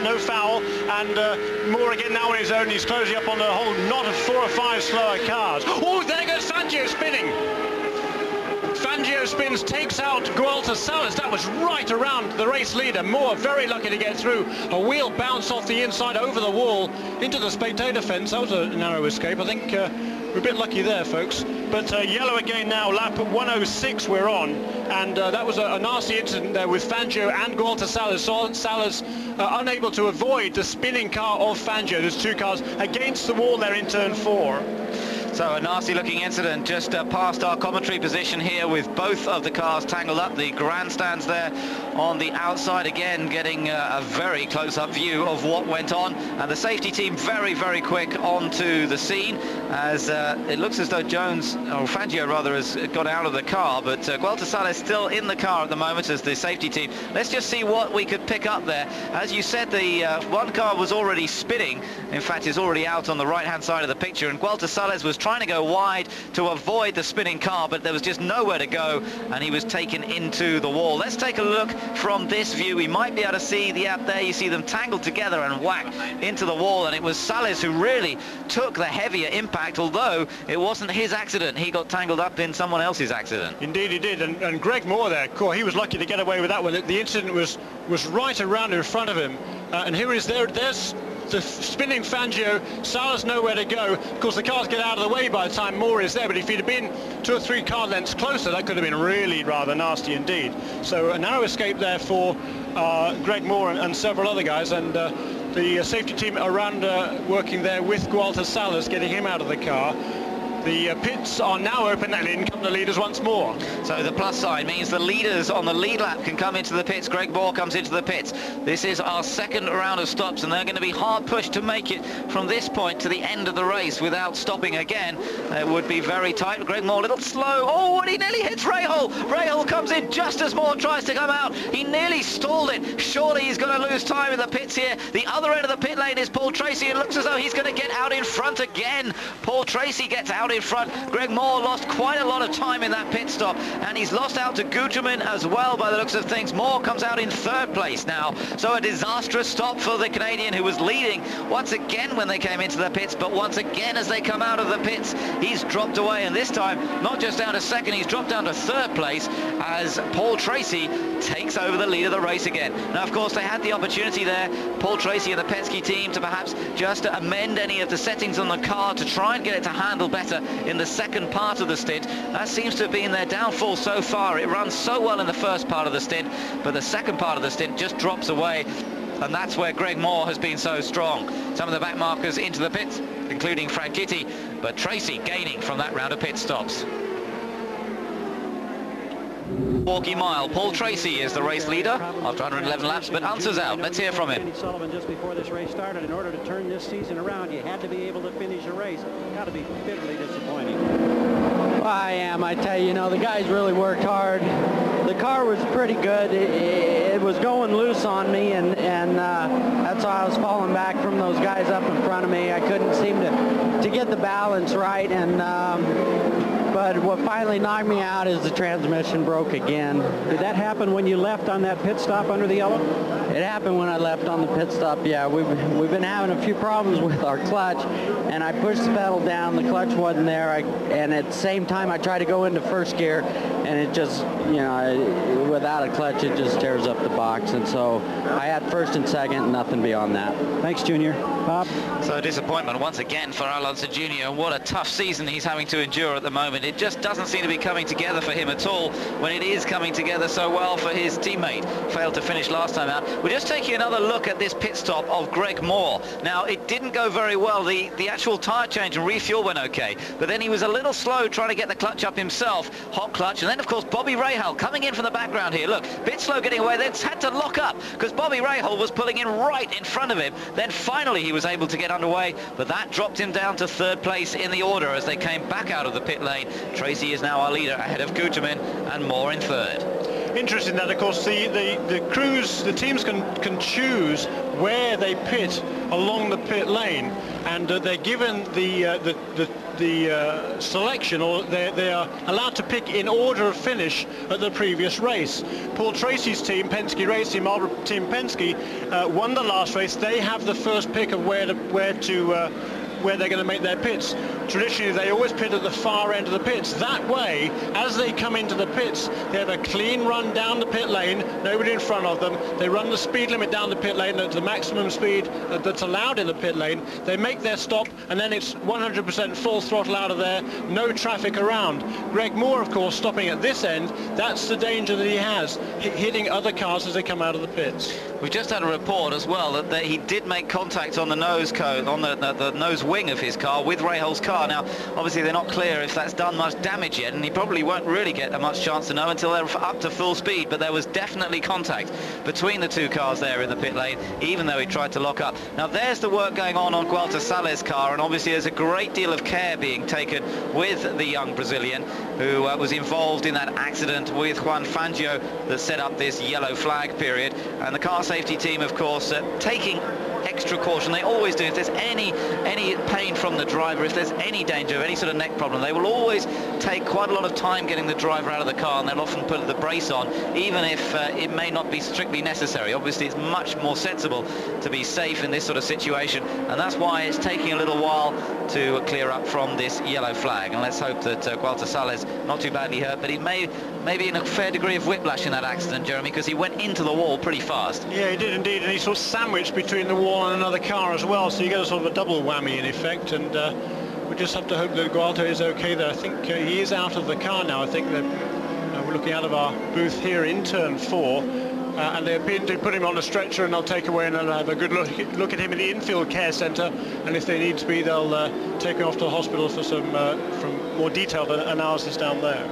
and Moore again now on his own. He's closing up on the whole knot of 4 or 5 slower cars. Oh, there goes Fangio spinning. Fangio spins, takes out Gualter Salas. That was right around the race leader. Moore very lucky to get through. A wheel bounced off the inside over the wall into the spectator fence. That was a narrow escape. I think we're a bit lucky there, folks. But yellow again now, lap 106 we're on. And that was a nasty incident there with Fangio and Gualter Salas. Salas unable to avoid the spinning car of Fangio. There's 2 cars against the wall there in turn 4. So a nasty looking incident just past our commentary position here, with both of the cars tangled up. The grandstands there on the outside, again getting a very close-up view of what went on, and the safety team very, very quick onto the scene, as it looks as though Fangio rather, has got out of the car, but Gualter Salas still in the car at the moment as the safety team. Let's just see what we could pick up there. As you said, the one car was already spinning. In fact, it's already out on the right-hand side of the picture, and Gualter Salas was trying to go wide to avoid the spinning car, but there was just nowhere to go, and he was taken into the wall. Let's take a look from this view. We might be able to see there you see them tangled together and whack into the wall, and it was Salas who really took the heavier impact, although it wasn't his accident. He got tangled up in someone else's accident. Indeed he did, and Greg Moore there, he was lucky to get away with that one. The incident was right around in front of him, and here is there's the spinning Fangio. Salas nowhere to go. Of course, the cars get out of the way by the time Moore is there, but if he'd have been 2 or 3 car lengths closer, that could have been really rather nasty indeed. So a narrow escape there for Greg Moore and several other guys, and the safety team around working there with Gualter Salas, getting him out of the car. The pits are now open, and in come the leaders once more. So the plus sign means the leaders on the lead lap can come into the pits. Greg Moore comes into the pits. This is our second round of stops, and they're going to be hard pushed to make it from this point to the end of the race without stopping again. It would be very tight. Greg Moore a little slow. Oh, and he nearly hits Rahal. Rahal comes in just as Moore tries to come out. He nearly stalled it. Surely he's going to lose time in the pits here. The other end of the pit lane is Paul Tracy. It looks as though he's going to get out in front again. Paul Tracy gets out out in front. Greg Moore lost quite a lot of time in that pit stop, and he's lost out to Guterman as well by the looks of things. Moore comes out in third place now, so a disastrous stop for the Canadian, who was leading once again when they came into the pits, but once again as they come out of the pits, he's dropped away, and this time not just down to second, he's dropped down to third place as Paul Tracy takes over the lead of the race again. Now, of course, they had the opportunity there, Paul Tracy and the Penske team, to perhaps just amend any of the settings on the car to try and get it to handle better in the second part of the stint. That seems to have been their downfall so far. It runs so well in the first part of the stint, but the second part of the stint just drops away, and that's where Greg Moore has been so strong. Some of the back markers into the pits, including Frank Kitty, but Tracy gaining from that round of pit stops. Milwaukee Mile, Paul Tracy is the race leader after 111 laps, but Unser's out. Let's hear him. Sullivan, just before this race started, in order to turn this season around, you had to be able to finish a race. Got to be bitterly disappointing. Well, I am. I tell you, you know, the guys really worked hard. The car was pretty good. It was going loose on me, and that's why I was falling back from those guys up in front of me. I couldn't seem to get the balance right, and but what finally knocked me out is the transmission broke again. Did that happen when you left on that pit stop under the yellow? It happened when I left on the pit stop, yeah. We've been having a few problems with our clutch, and I pushed the pedal down, the clutch wasn't there, and at the same time I tried to go into first gear, and it just, you know, without a clutch it just tears up the box, and so I had first and second, and nothing beyond that. Thanks, Junior. Bob? So a disappointment once again for Alonso Jr. What a tough season he's having to endure at the moment. It just doesn't seem to be coming together for him at all when it is coming together so well for his teammate. Failed to finish last time out. We're just taking another look at this pit stop of Greg Moore. Now, it didn't go very well. The actual tyre change and refuel went okay, but then he was a little slow trying to get the clutch up himself. Hot clutch, and then of course Bobby Rahal coming in from the background here. Look, bit slow getting away, then had to lock up because Bobby Rahal was pulling in right in front of him. Then finally he was able to get underway, but that dropped him down to third place in the order as they came back out of the pit lane. Tracy is now our leader ahead of Guterman and Moore in third. Interesting that, of course, the crews, the teams can choose where they pit along the pit lane, and they're given the selection, or they are allowed to pick in order of finish at the previous race. Paul Tracy's team, Penske Racing, Marlboro Team Penske, won the last race. They have the first pick of where they're going to make their pits. Traditionally, they always pit at the far end of the pits. That way, as they come into the pits, they have a clean run down the pit lane, nobody in front of them. They run the speed limit down the pit lane at the maximum speed that's allowed in the pit lane. They make their stop, and then it's 100% full throttle out of there, no traffic around. Greg Moore, of course, stopping at this end, that's the danger that he has, hitting other cars as they come out of the pits. We've just had a report as well that he did make contact on the nose cone, on the nose wing of his car with Rahal's car. Now, obviously they're not clear if that's done much damage yet, and he probably won't really get a much chance to know until they're up to full speed, but there was definitely contact between the two cars there in the pit lane, even though he tried to lock up. Now, there's the work going on Gualter Salles' car, and obviously there's a great deal of care being taken with the young Brazilian who was involved in that accident with Juan Fangio that set up this yellow flag period, and the car safety team, of course, taking extra caution. They always do. If there's any pain from the driver, if there's any danger of any sort of neck problem, they will always take quite a lot of time getting the driver out of the car, and they'll often put the brace on, even if it may not be strictly necessary. Obviously, it's much more sensible to be safe in this sort of situation, and that's why it's taking a little while to clear up from this yellow flag. And let's hope that Gualter Salles not too badly hurt, but he may be in a fair degree of whiplash in that accident, Jeremy, because he went into the wall pretty fast. Yeah, he did indeed, and he sort of sandwiched between the wall and another car as well, so you get a sort of a double whammy in effect, and we just have to hope that Gualter is okay there. I think he is out of the car now. I think that we're looking out of our booth here in turn 4, and they appear to put him on a stretcher, and they'll take away and they'll have a good look at him in the infield care centre, and if they need to be, they'll take him off to the hospital for some more detailed analysis down there.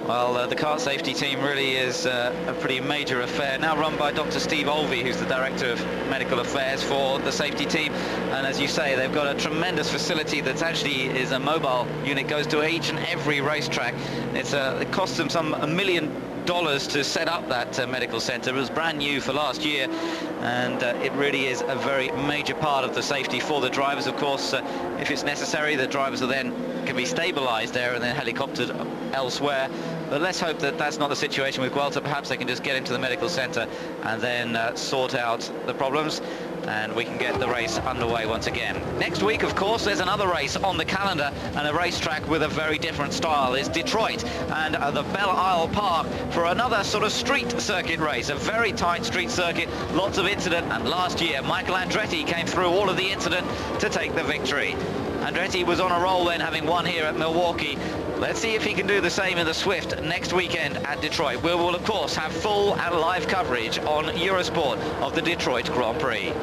Well, the CART safety team really is a pretty major affair, now run by Dr. Steve Olvey, who's the Director of Medical Affairs for the safety team. And as you say, they've got a tremendous facility that actually is a mobile unit, goes to each and every racetrack. It costs them some $1 million to set up that medical center. It was brand new for last year. and it really is a very major part of the safety for the drivers. Of course, if it's necessary, the drivers are then can be stabilized there and then helicoptered elsewhere. But let's hope that that's not the situation with Vuelta. Perhaps they can just get him to the medical center and then sort out the problems, and we can get the race underway once again. Next week, of course, there's another race on the calendar, and a racetrack with a very different style is Detroit, and the Belle Isle Park for another sort of street circuit race, a very tight street circuit, lots of incident, and last year Michael Andretti came through all of the incident to take the victory. Andretti was on a roll then, having won here at Milwaukee. Let's see if he can do the same in the Swift next weekend at Detroit. We will, of course, have full and live coverage on Eurosport of the Detroit Grand Prix.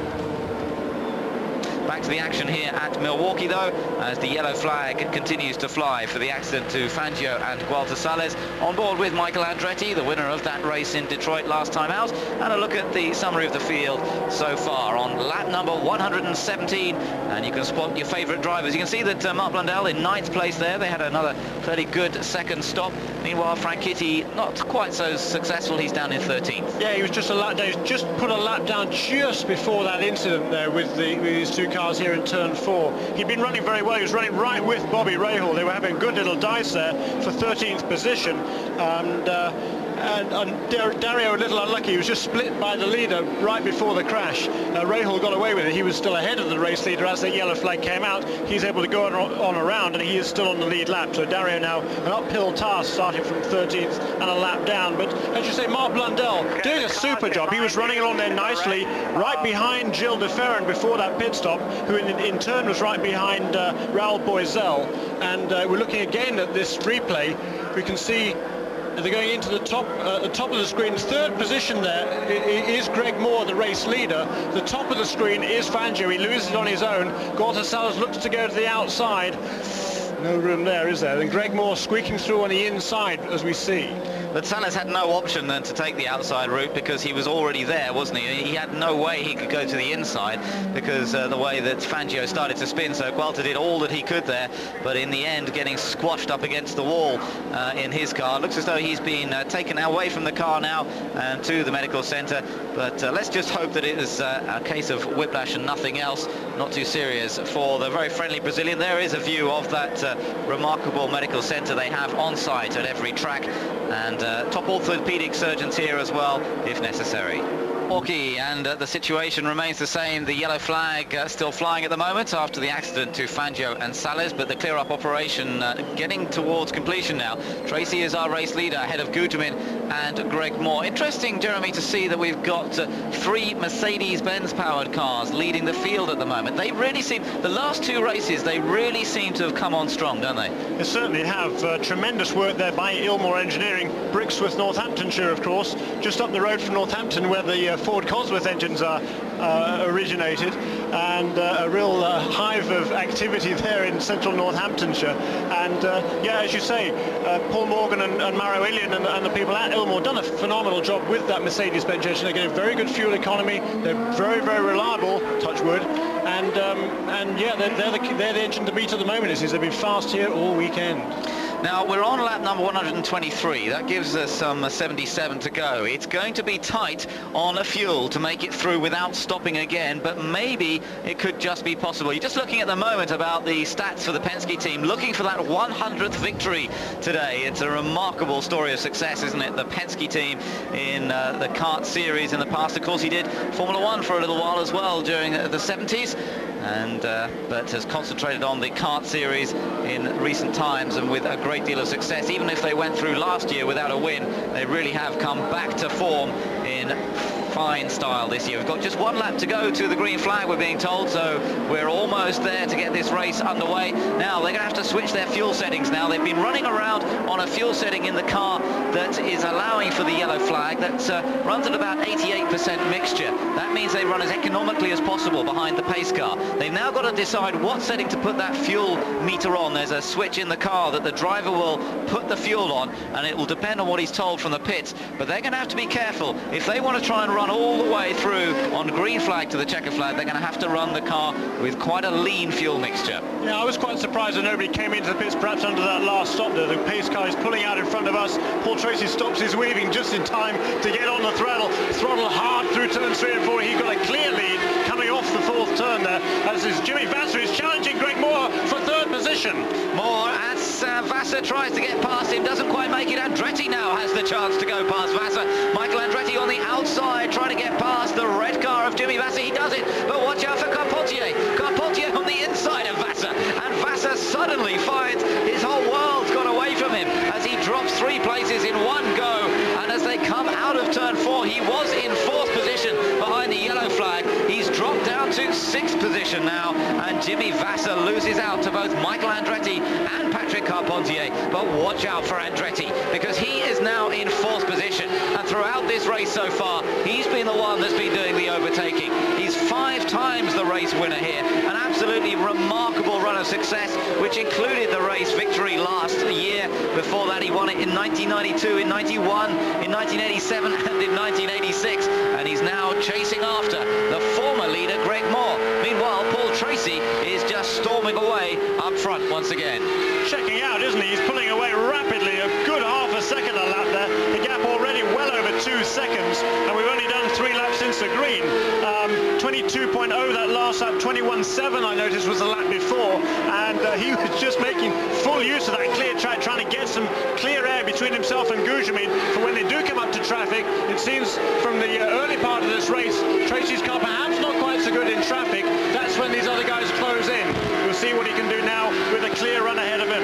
Back to the action here at Milwaukee, though, as the yellow flag continues to fly for the accident to Fangio and Gualtersales. On board with Michael Andretti, the winner of that race in Detroit last time out, and a look at the summary of the field so far on lap number 117, and you can spot your favourite drivers. You can see that Mark Blundell in 9th place there. They had another fairly good second stop. Meanwhile, Frank Kitty not quite so successful. He's down in 13th. Yeah, he was just a lap down. He's just put a lap down just before that incident there with his two cars here in turn 4. He'd been running very well. He was running right with Bobby Rahal. They were having a good little dice there for 13th position, and Dario a little unlucky. He was just split by the leader right before the crash. Rahal got away with it. He was still ahead of the race leader as the yellow flag came out. He's able to go on around, and he is still on the lead lap. So Dario now an uphill task, starting from 13th and a lap down. But as you say, Mark Blundell doing a super job. He was running along there nicely, right behind Gilles de Ferran before that pit stop, who in turn was right behind Raoul Boisel. And we're looking again at this replay. We can see they're going into the top of the screen. 3rd position there is Greg Moore, the race leader. The top of the screen is Fangio. He loses on his own. Gualtersales looks to go to the outside. No room there, is there? And Greg Moore squeaking through on the inside, as we see. But Salas had no option then to take the outside route, because he was already there, wasn't he? He had no way he could go to the inside, because the way that Fangio started to spin. So Gualter did all that he could there, but in the end getting squashed up against the wall in his car. Looks as though he's been taken away from the car now and to the medical centre. But let's just hope that it is a case of whiplash and nothing else. Not too serious for the very friendly Brazilian. There is a view of that remarkable medical centre they have on site at every track, and top orthopedic surgeons here as well if necessary. Milwaukee, and the situation remains the same. The yellow flag still flying at the moment after the accident to Fangio and Sales, but the clear-up operation getting towards completion now. Tracy is our race leader ahead of Gutermin and Greg Moore. Interesting, Jeremy, to see that we've got 3 Mercedes-Benz powered cars leading the field at the moment. They really seem, the last 2 races, they really seem to have come on strong, don't they? They certainly have. Tremendous work there by Ilmore Engineering. Brixworth, Northamptonshire, of course, just up the road from Northampton, where the Ford Cosworth engines are originated, and a real hive of activity there in central Northamptonshire. And yeah, as you say, Paul Morgan and Mauro Ilian and the people at Ilmore done a phenomenal job with that Mercedes-Benz engine. They're getting very good fuel economy. They're very, very reliable, touch wood, and yeah, they're the engine to beat at the moment. They've been fast here all weekend. Now, we're on lap number 123. That gives us 77 to go. It's going to be tight on a fuel to make it through without stopping again, but maybe it could just be possible. You're just looking at the moment about the stats for the Penske team, looking for that 100th victory today. It's a remarkable story of success, isn't it? The Penske team in the CART series in the past. Of course, he did Formula One for a little while as well during the 70s. And but has concentrated on the CART series in recent times, and with a great deal of success. Even if they went through last year without a win, they really have come back to form in fine style this year. We've got just 1 lap to go to the green flag, we're being told, so we're almost there to get this race underway. Now they're going to have to switch their fuel settings now. They've been running around on a fuel setting in the car that is allowing for the yellow flag, that runs at about 88% mixture. That means they run as economically as possible behind the pace car. They've now got to decide what setting to put that fuel meter on. There's a switch in the car that the driver will put the fuel on, and it will depend on what he's told from the pits. But they're going to have to be careful. If they want to try and run all the way through on green flag to the checker flag. They're going to have to run the car with quite a lean fuel mixture. Yeah, I was quite surprised that nobody came into the pits perhaps under that last stop there. The pace car is pulling out in front of us. Paul Tracy stops his weaving just in time to get on the throttle hard through turns 3 and 4. He got a clear lead coming off the 4th turn there, as is Jimmy Vasser is challenging Greg Moore for 3rd position. Moore, as Vasser tries to get past him, doesn't quite make it. Andretti now has the chance to go past Vasser. Michael Andretti on the outside trying to get past the red car of Jimmy Vasser. He does it, but watch out for Carpentier. Carpentier on the inside of Vasser, and Vasser suddenly finds his whole world's gone away from him as he drops 3 places in one go. And as they come out of turn 4, he was in 4th position behind the yellow flag. He's dropped down to 6th position now, and Jimmy Vasser loses out to both Michael Andretti and Patrick Carpentier. But watch out for Andretti, because he is now in 4th position, and throughout this race so far, he's been the one that's been doing the overtaking. He's 5 times the race winner here, an absolutely remarkable run of success, which included the race victory last year. Before that, he won it in 1992, in 91, in 1987, and in 1986, and he's now chasing after the former leader, Greg Moore. Meanwhile, Paul Tracy is just storming away up front once again. Checking out, isn't he? He's pulling away rapidly, a good half a second a lap there. The gap already well over 2 seconds, and we've only done 3 laps since the green. 22.0 that last lap, 21.7 I noticed was the lap before, and he was just making full use of that clear track, trying to get some clear air between himself and Gugelmin for when they do come up to traffic. It seems from the early part of this race, Tracy's car perhaps not quite so good in traffic. That's when these other guys close in. We'll see what he can do now with a clear run ahead of him.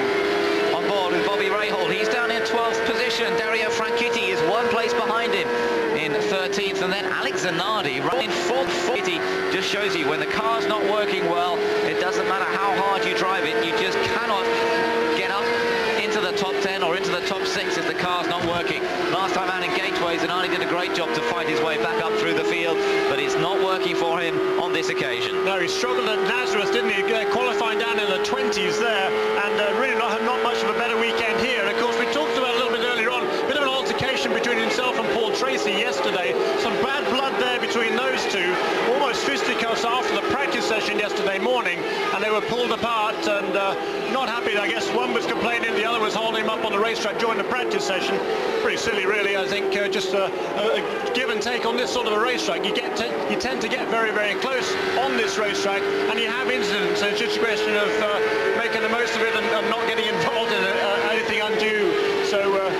On board with Bobby Rahal, he's down in 12th position. Dario Franchitti is 1 place behind him in 13th, and then Alex Zanardi running 4th. Just shows you when the car's not working well, it doesn't matter how hard you drive it, you just cannot get up into the top 10 or into the top 6 if the car's not working. Last time out in Gateways, Zanardi did a great job to find his way back up through the field, but it's not working for him on this occasion. No, he struggled at Nazareth, didn't he? Qualifying down in the 20s there, and really not much of a better weekend here. And of course, we talked about a little bit earlier on, a bit of an altercation between himself and Paul Tracy yesterday. Some bad blood there between those two, almost fisticuffs after the practice session yesterday morning, and they were pulled apart and not happy. I guess one was complaining, the other was holding him up on the racetrack during the practice session. Pretty silly, really. I think just a give and take on this sort of a racetrack. You tend to get very, very close on this racetrack, and you have incidents. So it's just a question of making the most of it and not getting involved in anything undue. So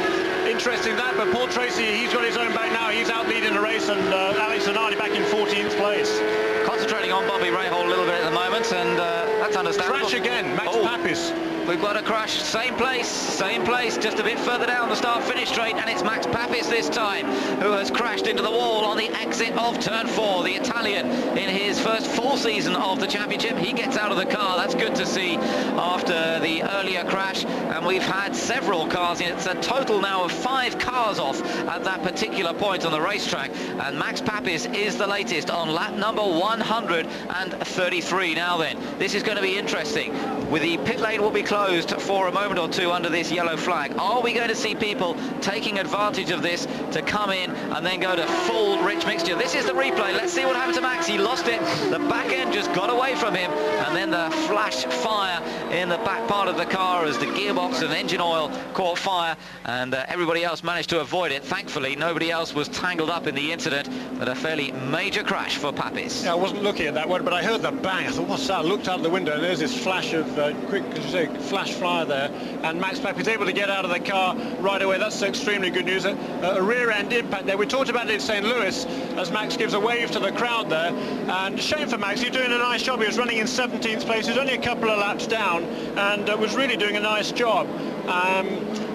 interesting that, but Paul Tracy, he's got his own back now. He's out leading the race, and Alex Zanardi back in 14th place. Concentrating on Bobby Rahal a little bit at the moment, and that's understandable. Crash again, Max Papis. We've got a crash, same place, just a bit further down the start-finish straight, and it's Max Papis this time, who has crashed into the wall on the exit of turn 4. The Italian, in his first full season of the championship, he gets out of the car. That's good to see after the earlier crash, and we've had several cars. It's a total now of 5 cars off at that particular point on the racetrack, and Max Papis is the latest on lap number 133. Now then, this is going to be interesting. With the pit lane will be closed for a moment or two under this yellow flag. Are we going to see people taking advantage of this to come in and then go to full rich mixture? This is the replay. Let's see what happened to Max. He lost it. The back end just got away from him, and then the flash fire in the back part of the car as the gearbox and engine oil caught fire, and everybody else managed to avoid it. Thankfully, nobody else was tangled up in the incident, but a fairly major crash for Papis. Yeah, I wasn't looking at that one, but I heard the bang. I thought, what's that? I looked out the window, and there's this flash of quick, as you say, flash fire there, and Max Papis able to get out of the car right away. That's extremely good news. A rear end impact there. We talked about it in St. Louis as Max gives a wave to the crowd there, and shame for Max. He's doing a nice job. He was running in 17th place. He's only a couple of laps down, and was really doing a nice job.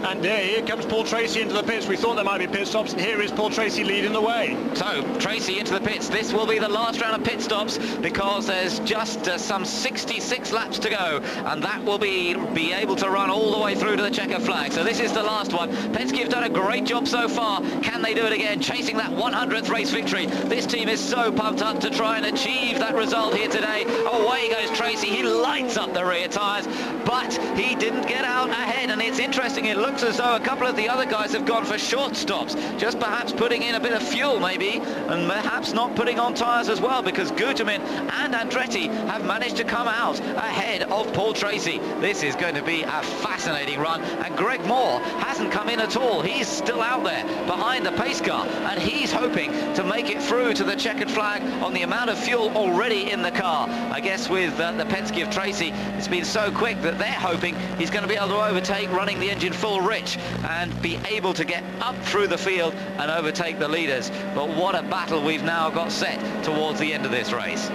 And here comes Paul Tracy into the pits. We thought there might be pit stops, and here is Paul Tracy leading the way. So Tracy into the pits. This will be the last round of pit stops, because there's just some 66 laps to go, and that will be able to run all the way through to the checker flag. So this is the last one. Penske have done a great job so far. Can they do it again, chasing that 100th race victory? This team is so pumped up to try and achieve that result here today. Away goes Tracy. He lights up the rear tyres, but but he didn't get out ahead, and it's interesting, it looks as though a couple of the other guys have gone for short stops, just perhaps putting in a bit of fuel maybe, and perhaps not putting on tyres as well, because Guterman and Andretti have managed to come out ahead of Paul Tracy. This is going to be a fascinating run, and Greg Moore hasn't come in at all. He's still out there behind the pace car, and he's hoping to make it through to the checkered flag on the amount of fuel already in the car. I guess with the Penske of Tracy, it's been so quick that they're hoping he's going to be able to overtake running the engine full rich and be able to get up through the field and overtake the leaders. But what a battle we've now got set towards the end of this race.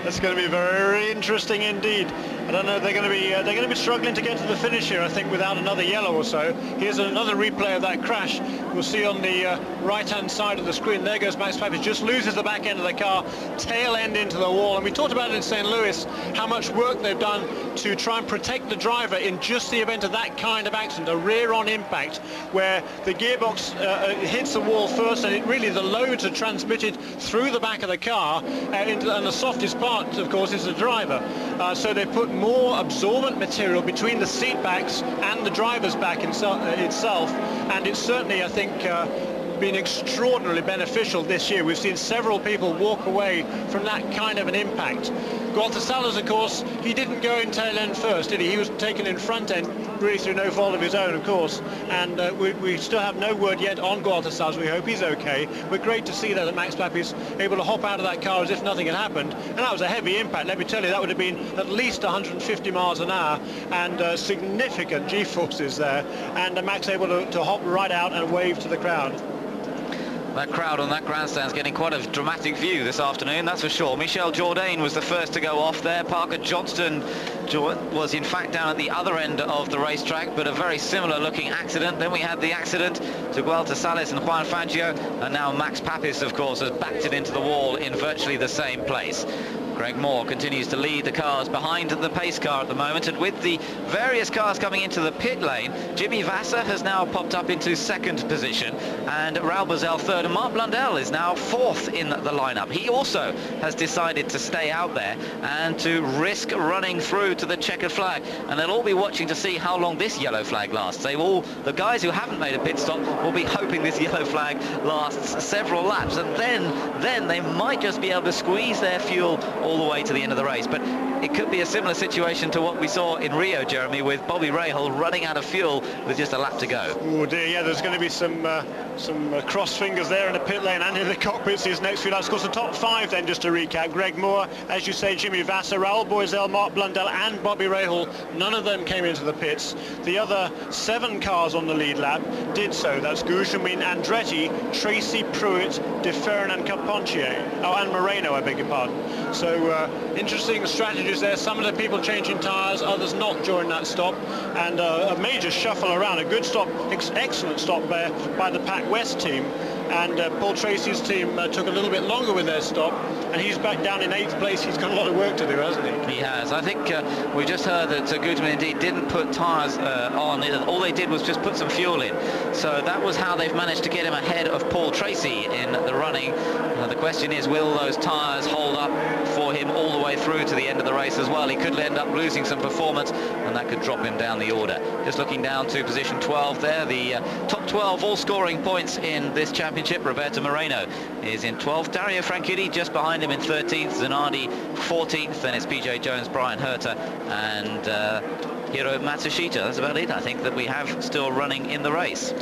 That's going to be very interesting indeed. I don't know, they're going to be struggling to get to the finish here, I think, without another yellow or so. Here's another replay of that crash. We'll see on the right-hand side of the screen. There goes Max Papis, just loses the back end of the car, tail end into the wall. And we talked about it in St. Louis, how much work they've done to try and protect the driver in just the event of that kind of accident, a rear-on impact, where the gearbox hits the wall first, and really the loads are transmitted through the back of the car, and the softest part, of course, is the driver. So they put more absorbent material between the seat backs and the driver's back itself, and it's certainly, I think, been extraordinarily beneficial this year. We've seen several people walk away from that kind of an impact. Gualter Salas, of course, he didn't go in tail end first, did he? He was taken in front end, really through no fault of his own, of course, and we still have no word yet on Gualter Salas. We hope he's okay. We're great to see that Max Papis able to hop out of that car as if nothing had happened, and that was a heavy impact. Let me tell you, that would have been at least 150 miles an hour, and significant G-forces there, and Max able to hop right out and wave to the crowd. That crowd on that grandstand is getting quite a dramatic view this afternoon, that's for sure. Michel Jourdain was the first to go off there. Parker Johnston was in fact down at the other end of the racetrack, but a very similar looking accident. Then we had the accident to Gualter Salas and Juan Fangio, and now Max Papis, of course, has backed it into the wall in virtually the same place. Greg Moore continues to lead the cars behind the pace car at the moment, and with the various cars coming into the pit lane, Jimmy Vasser has now popped up into second position, and Raul Boesel third, and Mark Blundell is now fourth in the lineup. He also has decided to stay out there and to risk running through to the checkered flag, and they'll all be watching to see how long this yellow flag lasts. The guys who haven't made a pit stop will be hoping this yellow flag lasts several laps, and then they might just be able to squeeze their fuel all the way to the end of the race. But it could be a similar situation to what we saw in Rio, Jeremy, with Bobby Rahal running out of fuel with just a lap to go. Oh dear, yeah, there's going to be some cross fingers there in the pit lane and in the cockpits these next few laps. Of course, the top five then, just to recap: Greg Moore, as you say, Jimmy Vasser, Raul Boesel, Mark Blundell and Bobby Rahal. None of them came into the pits. The other 7 cars on the lead lap did so. That's Gugelmin, Andretti, Tracy, Pruitt, De Ferran and Carpentier. Oh, and Moreno, I beg your pardon. So interesting strategies there. Some of the people changing tyres, others not during that stop, and a major shuffle around. A good stop, excellent stop there by the Pac West team, and Paul Tracy's team took a little bit longer with their stop, and he's back down in 8th place. He's got a lot of work to do, hasn't he? He has. I think we just heard that Gugelmin indeed didn't put tyres on. All they did was just put some fuel in. So that was how they've managed to get him ahead of Paul Tracy in the running. The question is, will those tyres hold up for him all the way through to the end of the race as well? He could end up losing some performance, and that could drop him down the order. Just looking down to position 12 there, the top 12 all scoring points in this championship. Roberto Moreno is in 12th, Dario Franchitti just behind him in 13th, Zanardi 14th, then it's PJ Jones, Brian Herter and Hiro Matsushita. That's about it, I think, that we have still running in the race.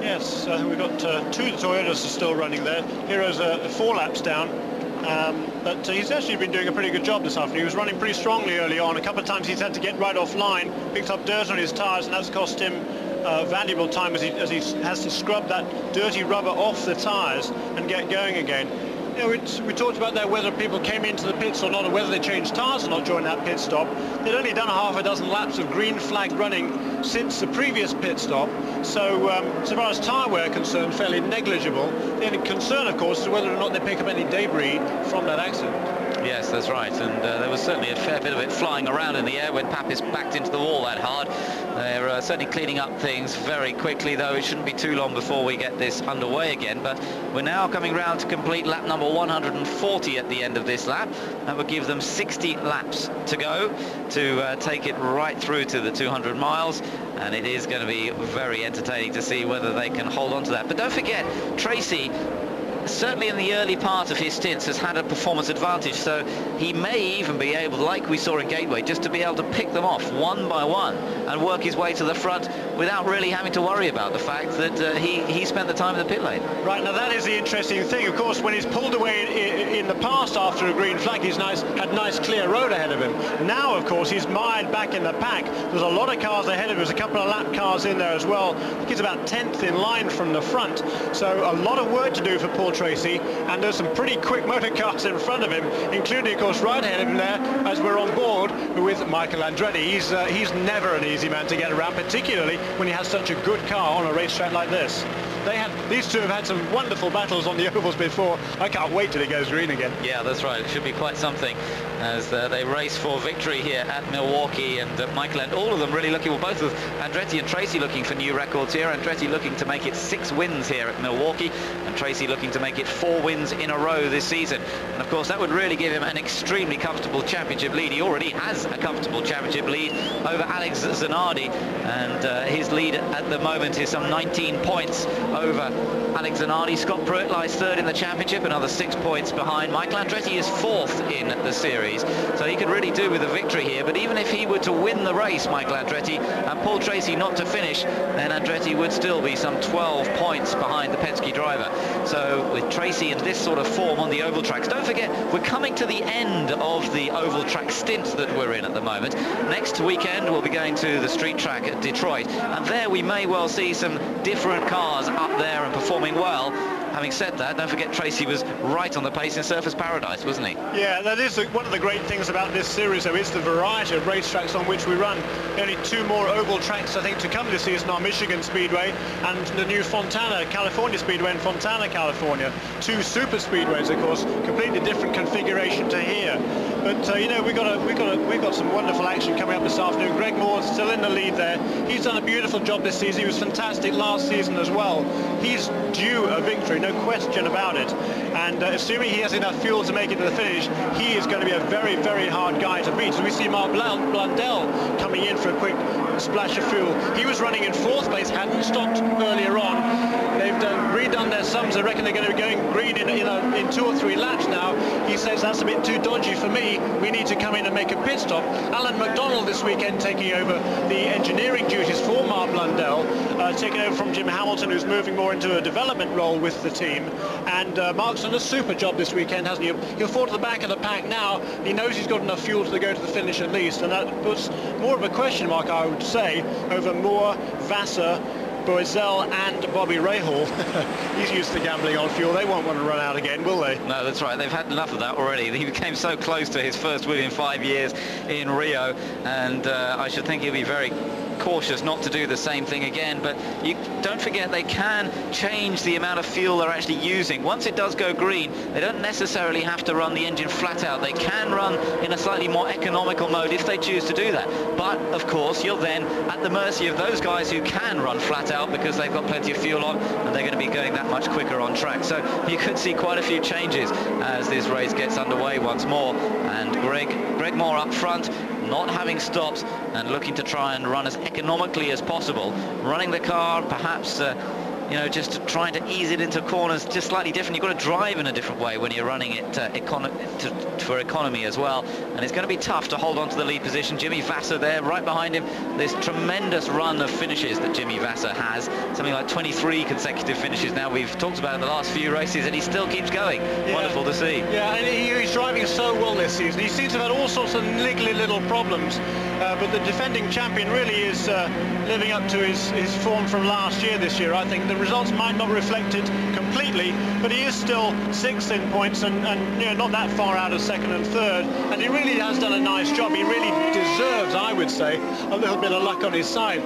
Yes, we've got 2 Toyotas are still running there. Hiro's 4 laps down. But he's actually been doing a pretty good job this afternoon. He was running pretty strongly early on. A couple of times he's had to get right offline, picked up dirt on his tyres, and that's cost him valuable time as he has to scrub that dirty rubber off the tyres and get going again. You know, we talked about that, whether people came into the pits or not, or whether they changed tyres or not during that pit stop. They'd only done half a dozen laps of green flag running since the previous pit stop, so so far as tyre wear concerned, fairly negligible. The only concern, of course, is whether or not they pick up any debris from that accident. Yes, that's right, and there was certainly a fair bit of it flying around in the air when Papis backed into the wall that hard. They're certainly cleaning up things very quickly, though it shouldn't be too long before we get this underway again. But we're now coming round to complete lap number 140 at the end of this lap. That would give them 60 laps to go to take it right through to the 200 miles. And it is going to be very entertaining to see whether they can hold on to that. But don't forget, Tracy, certainly in the early part of his stints, has had a performance advantage, so he may even be able, like we saw in Gateway, just to be able to pick them off one by one and work his way to the front without really having to worry about the fact that he spent the time in the pit lane. Right, now that is the interesting thing. Of course, when he's pulled away in the past after a green flag, he's had nice clear road ahead of him. Now, of course, he's mired back in the pack. There's a lot of cars ahead of him. There's a couple of lap cars in there as well. I think he's about 10th in line from the front, so a lot of work to do for Paul Tracy, and there's some pretty quick motor cars in front of him, including, of course, right ahead of him there, as we're on board with Michael Andretti. He's never an easy man to get around, particularly when he has such a good car on a racetrack like this. These two have had some wonderful battles on the ovals before. I can't wait till it goes green again. Yeah, that's right. It should be quite something as they race for victory here at Milwaukee, and Michael and all of them really looking, well, both of Andretti and Tracy looking for new records here. Andretti looking to make it 6 wins here at Milwaukee, and Tracy looking to make it 4 wins in a row this season. And of course that would really give him an extremely comfortable championship lead. He already has a comfortable championship lead over Alex Zanardi, and his lead at the moment is some 19 points over Alex Zanardi. Scott Pruitt lies 3rd in the championship, another 6 points behind. Michael Andretti is 4th in the series, so he could really do with a victory here. But even if he were to win the race, Michael Andretti, and Paul Tracy not to finish, then Andretti would still be some 12 points behind the Penske driver. So with Tracy in this sort of form on the oval tracks, don't forget we're coming to the end of the oval track stint that we're in at the moment. Next weekend we'll be going to the street track at Detroit, and there we may well see some different cars up there and performing well. Having said that, don't forget Tracy was right on the pace in Surfers Paradise, wasn't he? Yeah, that is one of the great things about this series, though, is the variety of racetracks on which we run. Only 2 more oval tracks, I think, to come this season are Michigan Speedway and the new Fontana, California Speedway in Fontana, California. 2 super speedways, of course, completely different configuration to here. But you know, we've got some wonderful action coming up this afternoon. Greg Moore's still in the lead there. He's done a beautiful job this season. He was fantastic last season as well. He's due a victory, no question about it. And assuming he has enough fuel to make it to the finish, he is going to be a very, very hard guy to beat. So we see Mark Blundell coming in for a quick splash of fuel. He was running in 4th place, hadn't stopped earlier on. They've redone their sums. I reckon they're going to be going green in 2 or 3 laps now. He says that's a bit too dodgy for me. We need to come in and make a pit stop. Alan McDonald this weekend taking over the engineering duties for Mark Blundell, taking over from Jim Hamilton, who's moving more into a development role with the team. And Mark's done a super job this weekend, hasn't he? He'll fall to the back of the pack now. He knows he's got enough fuel to go to the finish at least, and that puts more of a question mark, I would say, over Moore, Vassar, Boiselle and Bobby Rahal. He's used to gambling on fuel. They won't want to run out again, will they? No, that's right. They've had enough of that already. He became so close to his first win in 5 years in Rio, and I should think he'll be very cautious not to do the same thing again. But you don't forget they can change the amount of fuel they're actually using. Once it does go green, they don't necessarily have to run the engine flat out. They can run in a slightly more economical mode if they choose to do that. But of course you're then at the mercy of those guys who can run flat out because they've got plenty of fuel on, and they're going to be going that much quicker on track. So you could see quite a few changes as this race gets underway once more. And Greg Moore up front, not having stopped and looking to try and run as economically as possible, running the car perhaps you know, just trying to ease it into corners just slightly different. You've got to drive in a different way when you're running it for economy as well, and it's going to be tough to hold on to the lead position. Jimmy Vassar there right behind him. This tremendous run of finishes that Jimmy Vassar has, something like 23 consecutive finishes now. We've talked about in the last few races, and he still keeps going. Yeah. Wonderful to see. Yeah, and he's driving so well this season. He seems to have had all sorts of niggly little problems, but the defending champion really is living up to his form from last year this year. I think the results might not reflect it completely, but he is still 6th in points and you know, not that far out of 2nd and 3rd, and he really has done a nice job. He really deserves, I would say, a little bit of luck on his side.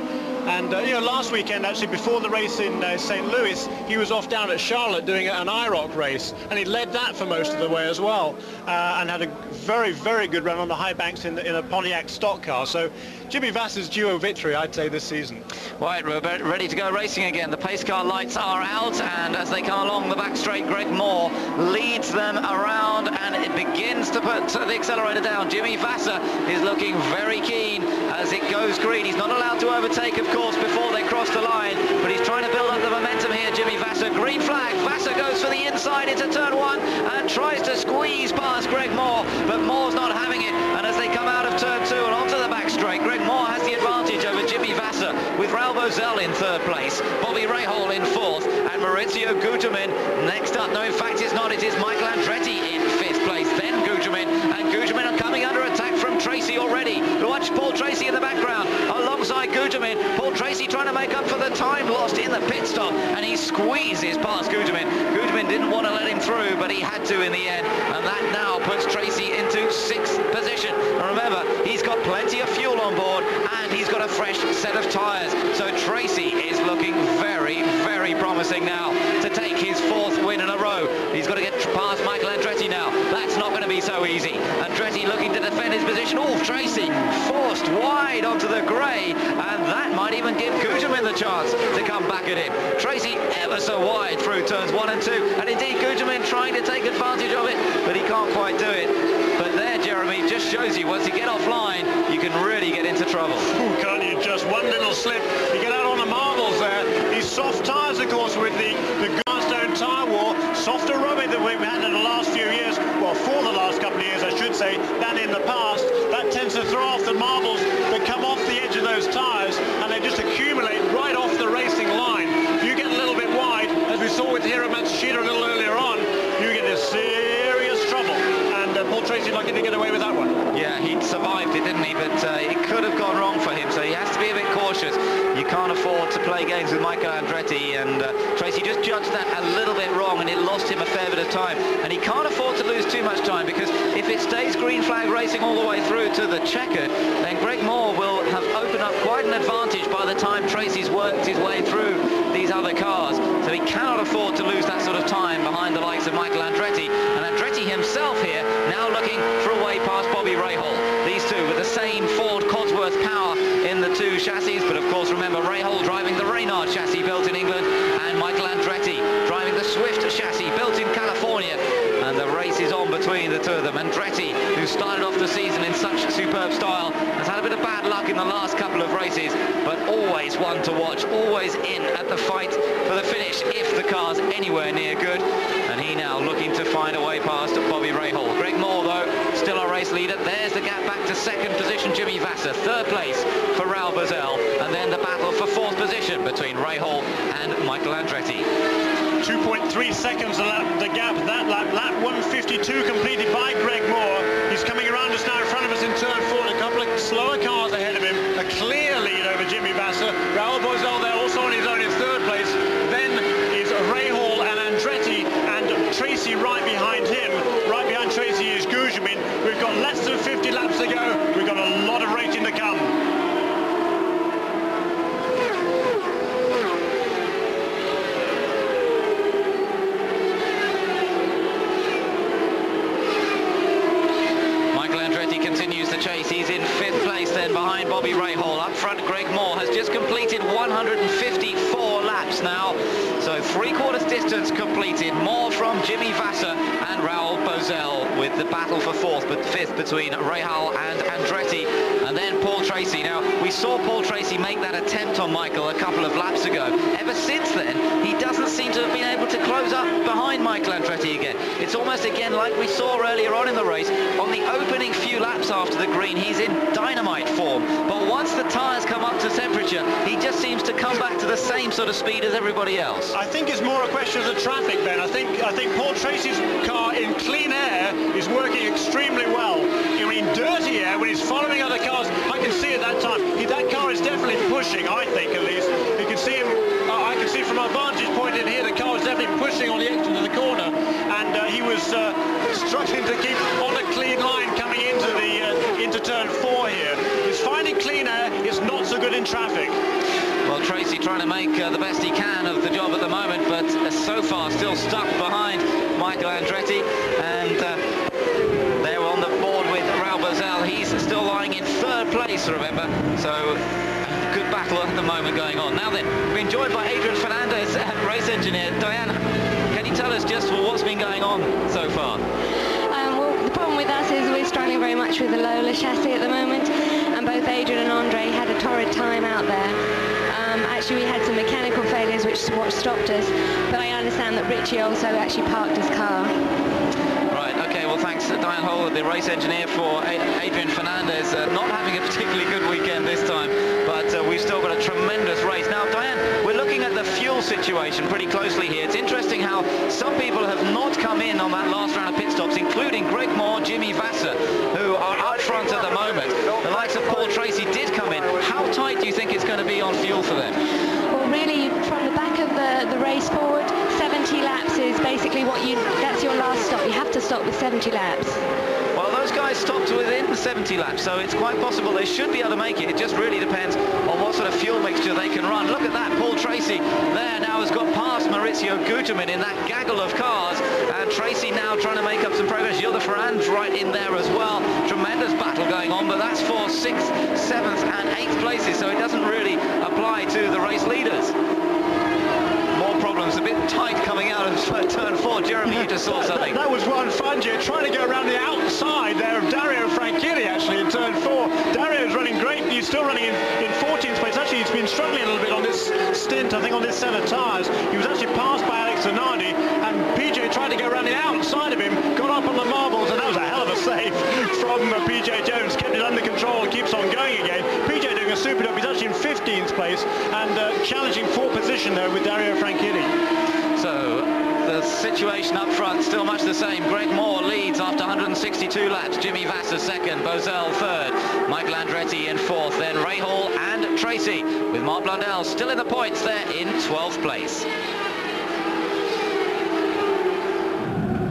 And you know, last weekend, actually, before the race in St. Louis, he was off down at Charlotte doing an IROC race, and he led that for most of the way as well, and had a very, very good run on the high banks in a Pontiac stock car. So Jimmy Vasser's duo victory, I'd say, this season. Right, we're ready to go racing again. The pace car lights are out, and as they come along the back straight, Greg Moore leads them around, and it begins to put the accelerator down. Jimmy Vasser is looking very keen as it goes green. He's not allowed to overtake, of course, before they cross the line, but he's trying to build up the momentum here, Jimmy Vasser. Green flag. Vasser goes for the inside into turn 1 and tries to squeeze past Greg Moore, but Moore's not having it, and as they come out of turn 2 and onto the back straight, Greg Moore has the advantage over Jimmy Vasser, with Raul Boesel in 3rd place, Bobby Rahal in 4th, and Maurizio Gugelmin next up. No, in fact it's not, it is Michael Andretti in 5th place, then Gugelmin, and Gugelmin are coming under attack from Tracy already. Watch Paul Tracy in the background alongside Gugelmin. Paul Tracy trying to make up for the time lost in the pit stop, and he squeezes past Gugelmin. Gugelmin didn't want to let him through, but he had to in the end, and that now puts Tracy into 6th position. And remember, he's got plenty of fuel on board, and he's got a fresh set of tyres, so Tracy is looking very, very promising now to take his 4th win in a row. He's got to get past Michael Andretti now. That's not going to be so easy. Andretti looking to defend his position. Oh, Tracy forced wide onto the grey, and that might even give Gugelmin the chance to come back at him. Tracy ever so wide through turns 1 and 2, and indeed Gugelmin trying to take advantage of it, but he can't quite do it. But there, Jeremy, just shows you once you get offline, you can really get into trouble. Ooh, can't you? Just one little slip, you get out on the marbles there. These soft tyres, of course, with the Grindstone tyre war, softer rubbing that we've had in the last few years, well, for the last couple of years, I should say, than in the past. That tends to throw off the marbles that come off the edge of those tyres, and they just accumulate right off the racing line. If you get a little bit wide, as we saw with Hiro Matsushita a little earlier on, you get into serious trouble. And Paul Tracy lucky to get away with that one. Yeah, he survived it, didn't he? But it could have gone wrong for him, so he has to be a bit cautious. You can't afford to play games with Michael Andretti, and Tracy just judged that a little bit wrong, and it lost him a fair bit of time. And he can't afford to lose too much time, because if it stays green flag racing all the way through to the checkered, then Greg Moore will have opened up quite an advantage by the time Tracy's worked his way through these other cars. So he cannot afford to lose that sort of time behind the likes of Michael Andretti. And Andretti himself here now looking for a way past Bobby Rahal. These two with the same Ford Codsworth power in the 2 chassis, but of course remember Rahal driving the Reynard chassis built in England, and Michael Andretti driving the Swift chassis built in California. And the race is on between the two of them. Andretti, who started off the season in such superb style, has had a bit of bad luck in the last couple of races, but always one to watch, always in at the fight for the finish if the car's anywhere near good. And he now looking to find a way past Bobby Rahal. Greg Moore, though, still our race leader. There's the gap back to 2nd position, Jimmy Vasser. 3rd place for Raul Boesel, and then the battle for 4th position between Rahal and Michael Andretti. 2.3 seconds the gap that lap. Lap 152 completed by Greg Moore. He's coming around us now in front of us in turn 4, and a couple of slower cars ahead of him. A clear lead over Jimmy Vasser. Raul Boesel there also on his own in 3rd place. Then is Rahal and Andretti, and Tracy right behind him. Right behind Tracy is Gugelmin. We've got less than 50 laps to go. We've got a lot of racing to come. He's in 5th place then behind Bobby Rahal. Up front, Greg Moore has just completed 154 laps now. So 3/4 distance completed. More from Jimmy Vasser and Raul Boesel, with the battle for 4th but 5th between Rahal and Andretti. And then Paul Tracy. Now, we saw Paul Tracy make that attempt on Michael a couple of laps ago. Ever since then, he doesn't seem to have been able to close up behind Michael Andretti again. It's almost again like we saw earlier on in the race. On the opening few laps after the green, he's in dynamite form. But once the tyres come up to temperature, he just seems to come back to the same sort of speed as everybody else. I think it's more a question of the traffic, Ben. I think Paul Tracy's car in clean air is working extremely well. In dirty air, when he's following other cars, I can see at that time, that car is definitely pushing, I think at least. You can see him, I can see from our vantage point in here, the car is definitely pushing on the exit of the corner, and he was struggling to keep on a clean line coming into turn 4 here. He's finding clean air, it's not so good in traffic. trying to make the best he can of the job at the moment, but so far still stuck behind Michael Andretti. And they're on the board with Raul Boesel. He's still lying in third place, remember. So good battle at the moment going on. Now then, we're joined by Adrian Fernandez, race engineer. Diane, can you tell us just what's been going on so far? Well, the problem with us is we're struggling very much with the Lola chassis at the moment, and both Adrian and Andre had a torrid time out there. Actually, we had some mechanical failures which stopped us, but I understand that Richie also actually parked his car. Right, okay, well thanks Diane Hall, the race engineer, for Adrian Fernandez. Not having a particularly good weekend this time, but we've still got a tremendous race. Now Diane, we're looking at the fuel situation pretty closely here. It's interesting how some people have not come in on that last round of pit stops, including Greg Moore, Jimmy Vasser, who are up front at the moment. The likes of Paul Tracy did come in. How tight do you think it's going to be on fuel for them? Well, really, from the back of the race forward, 70 laps is basically that's your last stop. You have to stop with 70 laps. Well, those guys stopped within the 70 laps, so it's quite possible they should be able to make it. It just really depends on what sort of fuel mixture they can run. Look at that, Paul Tracy there now has got past Maurizio Guterman in that gaggle of cars, and Tracy now trying to make up some progress. Gilles de Ferran's right in there as well. Tremendous battle going on, but that's for 6th, 7th and 8th places, so it doesn't really apply to the race leaders. More problems, a bit tight coming out of turn 4. Jeremy, you just saw something. That was one fun, trying to go around the outside there of Dario Franchitti actually in turn 4. Dario's running great. He's still running in 14th place. Actually, he's been struggling a little bit on this stint, I think, on this set of tyres. He was actually passed by Alex Zanardi, and PJ tried to go around the outside of him, got up on the marbles, and that was a hell of a save from PJ Jones. Kept it under control and keeps on going again. PJ doing a super job. He's actually in 15th place and challenging for position there with Dario Franchitti. So the situation up front still much the same. Greg Moore leads after 162 laps. Jimmy Vasser second, Boesel third, Michael Andretti in 4th, then Rahal and Tracy, with Mark Blundell still in the points there in 12th place.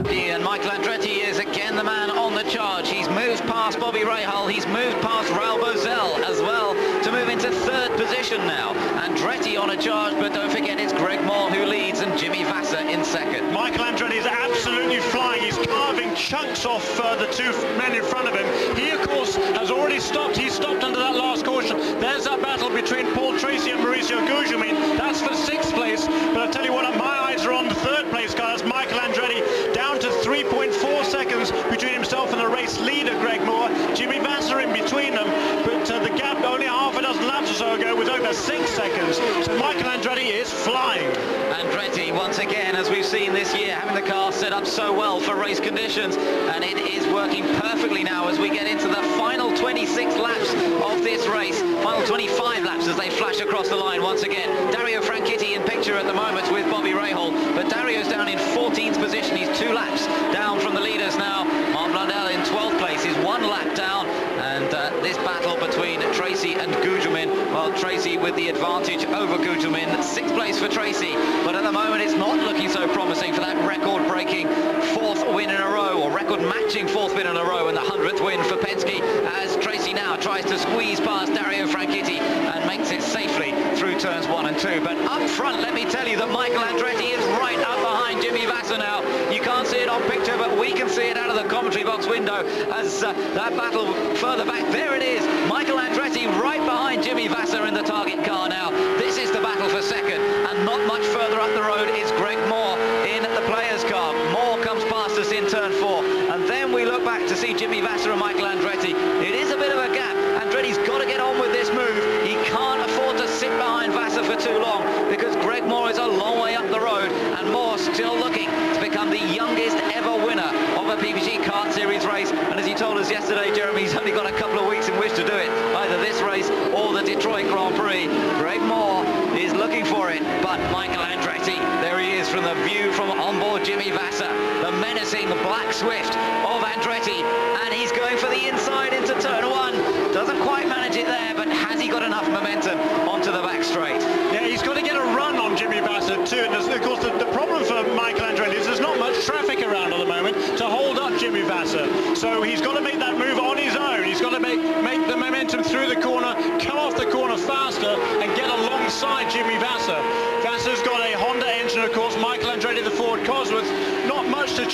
And Michael Andretti is again the man on the charge. He's moved past Bobby Rahal, he's moved past Raul Boesel as well to move into 3rd position now. Andretti on a charge, but don't forget it's Greg Moore who leads and Jimmy Vasser in 2nd. Michael Andretti is absolutely flying. He's carving chunks off the two men in front of him. He, of course, has already stopped. He stopped under that last caution. There's that battle between Paul Tracy and Maurizio Guterman. That's for 6th place. But I tell you what, my eyes are on the 3rd place, guys. Michael Andretti down to 3.4 seconds between himself and the race leader, Greg Moore. Jimmy Vasser in between them, but the gap only half a dozen laps or so ago was over 6 seconds. So Michael Andretti is flying. Andretti, once again, as we've seen this year, having the car set up so well for race conditions, and it is working perfectly now as we get into the final 26 laps of this race. Final 25 laps as they flash across the line once again. Dario Franchitti in picture at the moment with Bobby Rahal, but Dario's down in 14th position. He's 2 laps down from the leaders now. Mark Blundell in 12th place is 1 lap down, and this battle between Tracy and Guterman, well, Tracy with the advantage over Guterman. 6th place for Tracy, but at the moment it's not looking so promising for that record-breaking 4th win in a row, or record-matching 4th win in a row, and the 100th win for Penske, as Tracy now tries to squeeze past Dario Franchitti and makes it safely through turns 1 and 2. But up front, let me tell you that Michael Andretti is right up behind Jimmy Vasser now. You can't see it on picture, but we can see it out of the commentary box window as that battle further back. There it is, Michael Andretti right behind Jimmy Vasser in the target car now. This is the battle for 2nd, and not much further up the road is Greg Moore in the players' car. Moore comes past us in turn 4, and then we look back to see Jimmy Vasser and Michael Andretti. It is a bit of a gap. Andretti's got to get on with this move. He can't afford to sit behind Vasser for too long, because Greg Moore is a long way up the road, and Moore still looking to become the youngest ever winner of a PPG CART Series race. And as he told us yesterday, Jeremy, he's only got a couple of weeks in which to do it, either this race or the Detroit Grand Prix. Greg Moore is looking for it, but Michael Andretti, there he is from the view from onboard Jimmy Vasser, the menacing black Swift of Andretti, and he's going for the inside into turn 1. Doesn't quite manage it there, but has he got enough momentum onto the back straight? Yeah, he's got to get a run on Jimmy Vasser too, and of course the problem for Michael Andretti is there's not much traffic around at the moment to hold up Jimmy Vasser, so he's got to make that move on his own. He's got to make the momentum through the corner, come off the corner faster and get alongside Jimmy Vasser.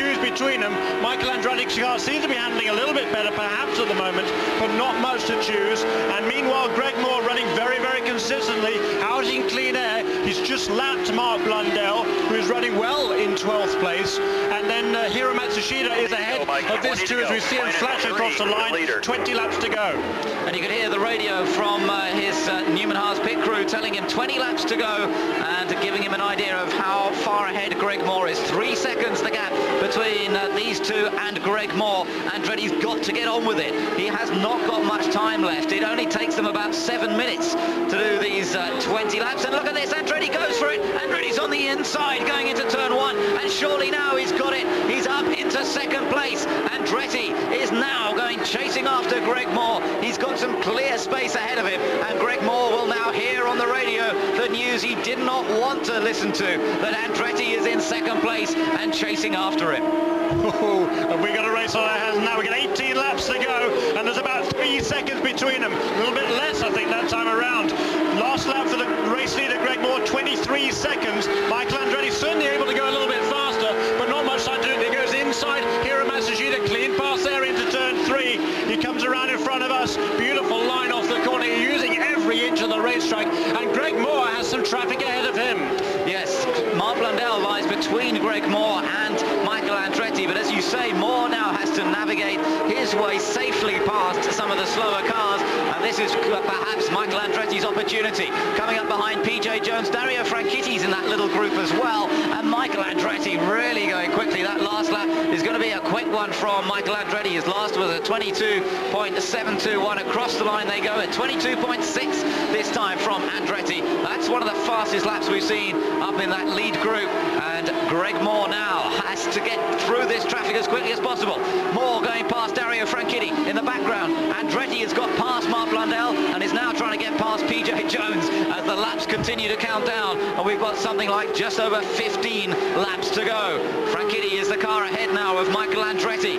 choose between them. Michael Andretti's car seems to be handling a little bit better, perhaps at the moment, but not much to choose. And meanwhile, Greg Moore running very, very consistently out in clean air. He's just lapped Mark Blundell, who is running well in 12th place. And then Hiro Matsushita is ahead of this two as we see him flash across the line. 20 laps to go. And you could hear the radio from his Newman Haas pit crew telling him 20 laps to go and giving him an idea of how far ahead Greg Moore is. 3 seconds the gap between these two and Greg Moore. Andretti's got to get on with it. He has not got much time left. It only takes them about 7 minutes to do these 20 laps. And look at this, Andretti goes for it. Andretti's on the inside going into turn 1, and surely now he's got it. He's up into second place. Andretti is now going chasing after Greg Moore. He's got some clear space ahead of him, and Greg Moore will now hear on the radio the news he did not want to listen to, that Andretti is in second place and chasing after him. And we got a race on our hands now. We got 18 laps to go, and there's about 3 seconds between them. A little bit less, I think, that time around. Last lap for the race leader, Greg Moore, 23 seconds. Michael Andretti certainly able to go a little bit faster, but not much time to do it. He goes inside. Hiro Matsushita, clean pass there into turn 3. He comes around in front of us. Beautiful line off the corner. He's using every inch of the racetrack, and Greg Moore has some traffic ahead of him. Yes, Mark Blundell lies between Greg Moore and Michael Andretti, but as you say, Moore now has to navigate his way safely past some of the slower cars, and this is perhaps Michael Andretti's opportunity. Coming up behind PJ Jones, Dario Franchitti's in that little group as well, and Michael Andretti really going quickly. That last lap is going to be a quick one from Michael Andretti. His last was a 22.721. Across the line they go at 22.6 this time from Andretti. That's one of the fastest laps we've seen up in that lead group, and Greg Moore now has to get through this traffic as quickly as possible. Moore going past Dario Franchitti in the background. Andretti has got past Mark Blundell and is now trying to get past PJ Jones as the laps continue to count down, and we've got something like just over 15 laps to go. Franchitti is the car ahead now of Michael Andretti.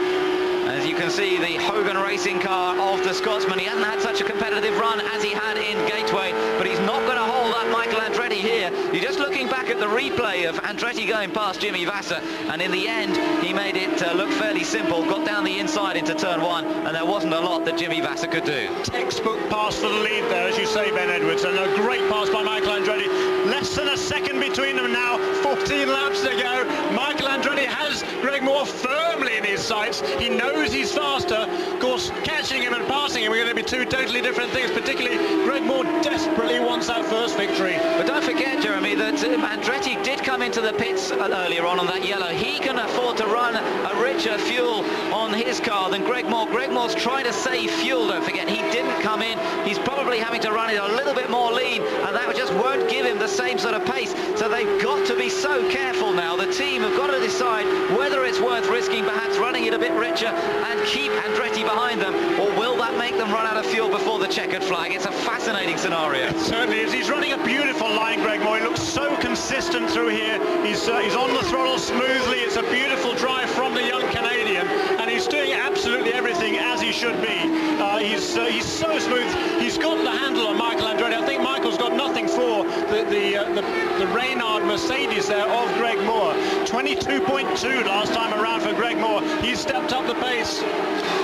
As you can see, the Hogan racing car of the Scotsman. He hasn't had such a competitive run as he had in Gateway, but he's not going to hold up Michael Andretti here. You're just looking back at the replay of Andretti going past Jimmy Vasser, and in the end, he made it look fairly simple. Got down the inside into turn 1, and there wasn't a lot that Jimmy Vasser could do. Textbook pass for the lead there, as you say, Ben Edwards, and a great pass by Michael Andretti. Less than a second between them now, 14 laps to go. Michael Andretti has Greg Moore firmly in his sights. He knows he's faster. Of course, catching him and passing him are going to be two totally different things, particularly Greg Moore desperately wants that first victory. But don't forget, Jeremy, that Andretti did come into the pits earlier on that yellow. He can afford to run a richer fuel on his car than Greg Moore. Greg Moore's trying to save fuel, don't forget. He didn't come in. He's probably having to run it a little bit more lean, and that just won't give him the same sort of pace. So they've got to be so careful now. The team have got to decide whether it's worth risking perhaps running it a bit richer and keep Andretti behind them, or will that make them run out of fuel before the checkered flag? It's a fascinating scenario. It certainly is. He's running a beautiful line, Greg Moore. He looks so consistent through here. He's on the throttle smoothly. It's a beautiful drive from the young Canadian, and he's doing absolutely everything as he should be. He's so smooth. He's got the handle on Michael Andretti. I think Michael's got nothing for the Reynard Mercedes there of Greg Moore. 22.2 last time around for Greg Moore. He's stepped up the pace.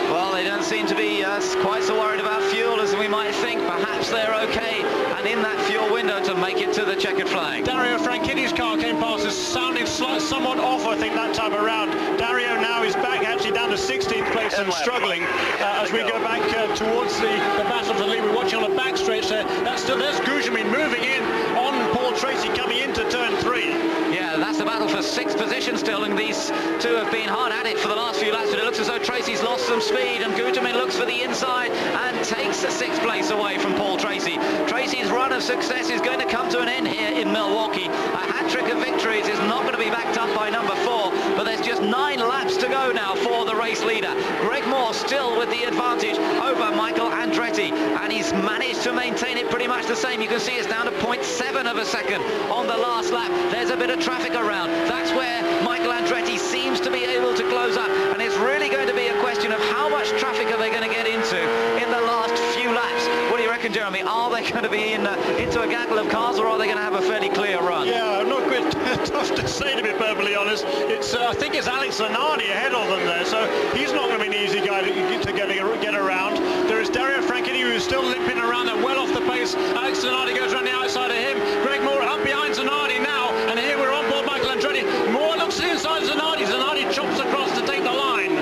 Well, they don't seem to be quite so worried about fuel as we might think. Perhaps they're okay and in that fuel window to make it to the checkered flag. Dario Franchitti's car came past us, sounding somewhat off, I think, that time around. Dario now is back actually down to 16th place and struggling as we go back towards the battle for the lead. We're watching on a back stretch there. There's Gujamin moving in on Paul Tracy coming into turn 3. Yeah, that's the battle for 6th position still, and these two have been hard at it for the last few laps, but it looks as though Tracy's lost some speed, and Gujamin looks for the inside and takes the 6th place away from Paul Tracy. Tracy's run of success is going to come to an end here in Milwaukee. A hat-trick of victories is not going to be backed up by number 4, but there's just 9 laps to go now for the race leader. Greg Moore still with the advantage over Michael Andretti, and he's managed to maintain it pretty much the same. You can see it's down to 0.7 of a second on the last lap. There's a bit of traffic around. That's where Michael Andretti seems to be able to close up, and it's really going to be a question of how much traffic are they going to get into in the last few laps. What do you reckon, Jeremy? Are they going to be into a gaggle of cars, or are they going to have a fairly clear run? Yeah, not good. tough to say, to be perfectly honest. It's I think it's Alex Zanardi ahead of them there, so he's not going to be an easy guy to get around. There is Dario Franchitti, who's still limping around there, well off the pace. Alex Zanardi goes around the outside of him. Greg Moore up behind Zanardi now, and here we're on board Michael Andretti. Moore looks to the inside of Zanardi. Zanardi chops across to take the line.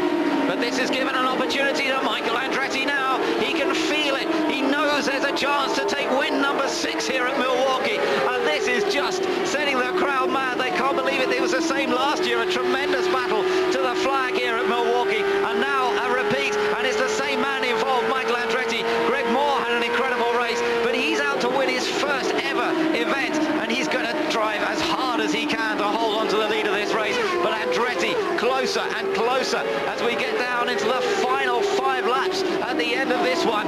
But this is given an opportunity to Michael Andretti now. He can feel it. He knows there's a chance to take win number 6 here at Milwaukee. And this is just setting the crowd mad. They can't believe it. It was the same last year. A tremendous battle to the flag here at Milwaukee. And now a repeat. And it's the same man involved, Michael Andretti. Greg Moore had an incredible race, but he's out to win his first ever event. And he's going to drive as hard as he can to hold on to the lead of this race. But Andretti closer and closer as we get down into the final 5 laps at the end of this one.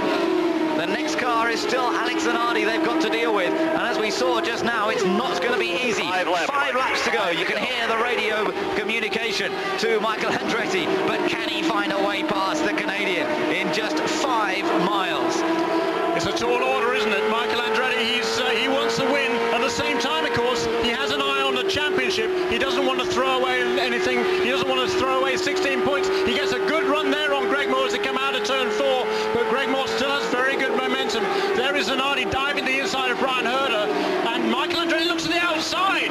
The next car is still Alex Zanardi they've got to deal with, and as we saw just now, it's not going to be easy. 5 laps to go. You can hear the radio communication to Michael Andretti, but can he find a way past the Canadian in just 5 miles? It's a tall order, isn't it? Michael Andretti, he wants to win. At the same time, of course, he has an eye on the championship. He doesn't want to throw away anything. He doesn't want to throw away 16 points. He gets a good run there on Greg Moore as they come out of turn 4, but Greg Moore still has very good momentum. There is Zanardi diving to the inside of Brian Herter, and Michael Andretti looks to the outside.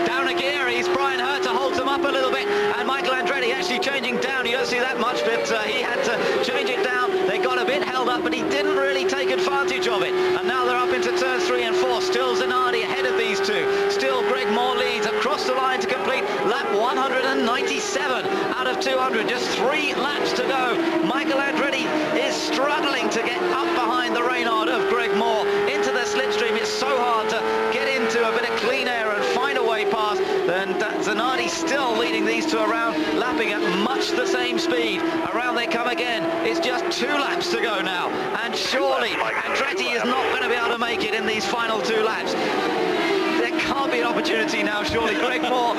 Down a gear, he's Brian Herter holds him up a little bit, and Michael Andretti actually changing down. You don't see that much, but he had to change it down. They got a bit held up, but he didn't really take advantage of it. And now they're up into turns 3 and 4. Still Zanardi ahead of these two. Still Greg Moore leads across the line to complete lap 197 out of 200. Just 3 laps to go. Michael Andretti is struggling to get up behind the Reynard of Greg Moore into the slipstream. It's so hard to get into a bit of clean air and find a way past. And Zanardi still leading these two around, lapping at much the same speed. Around they come again. It's just 2 laps to go now, and surely Andretti is not going to be able to make it in these final 2 laps. There can't be an opportunity now, surely. Greg Moore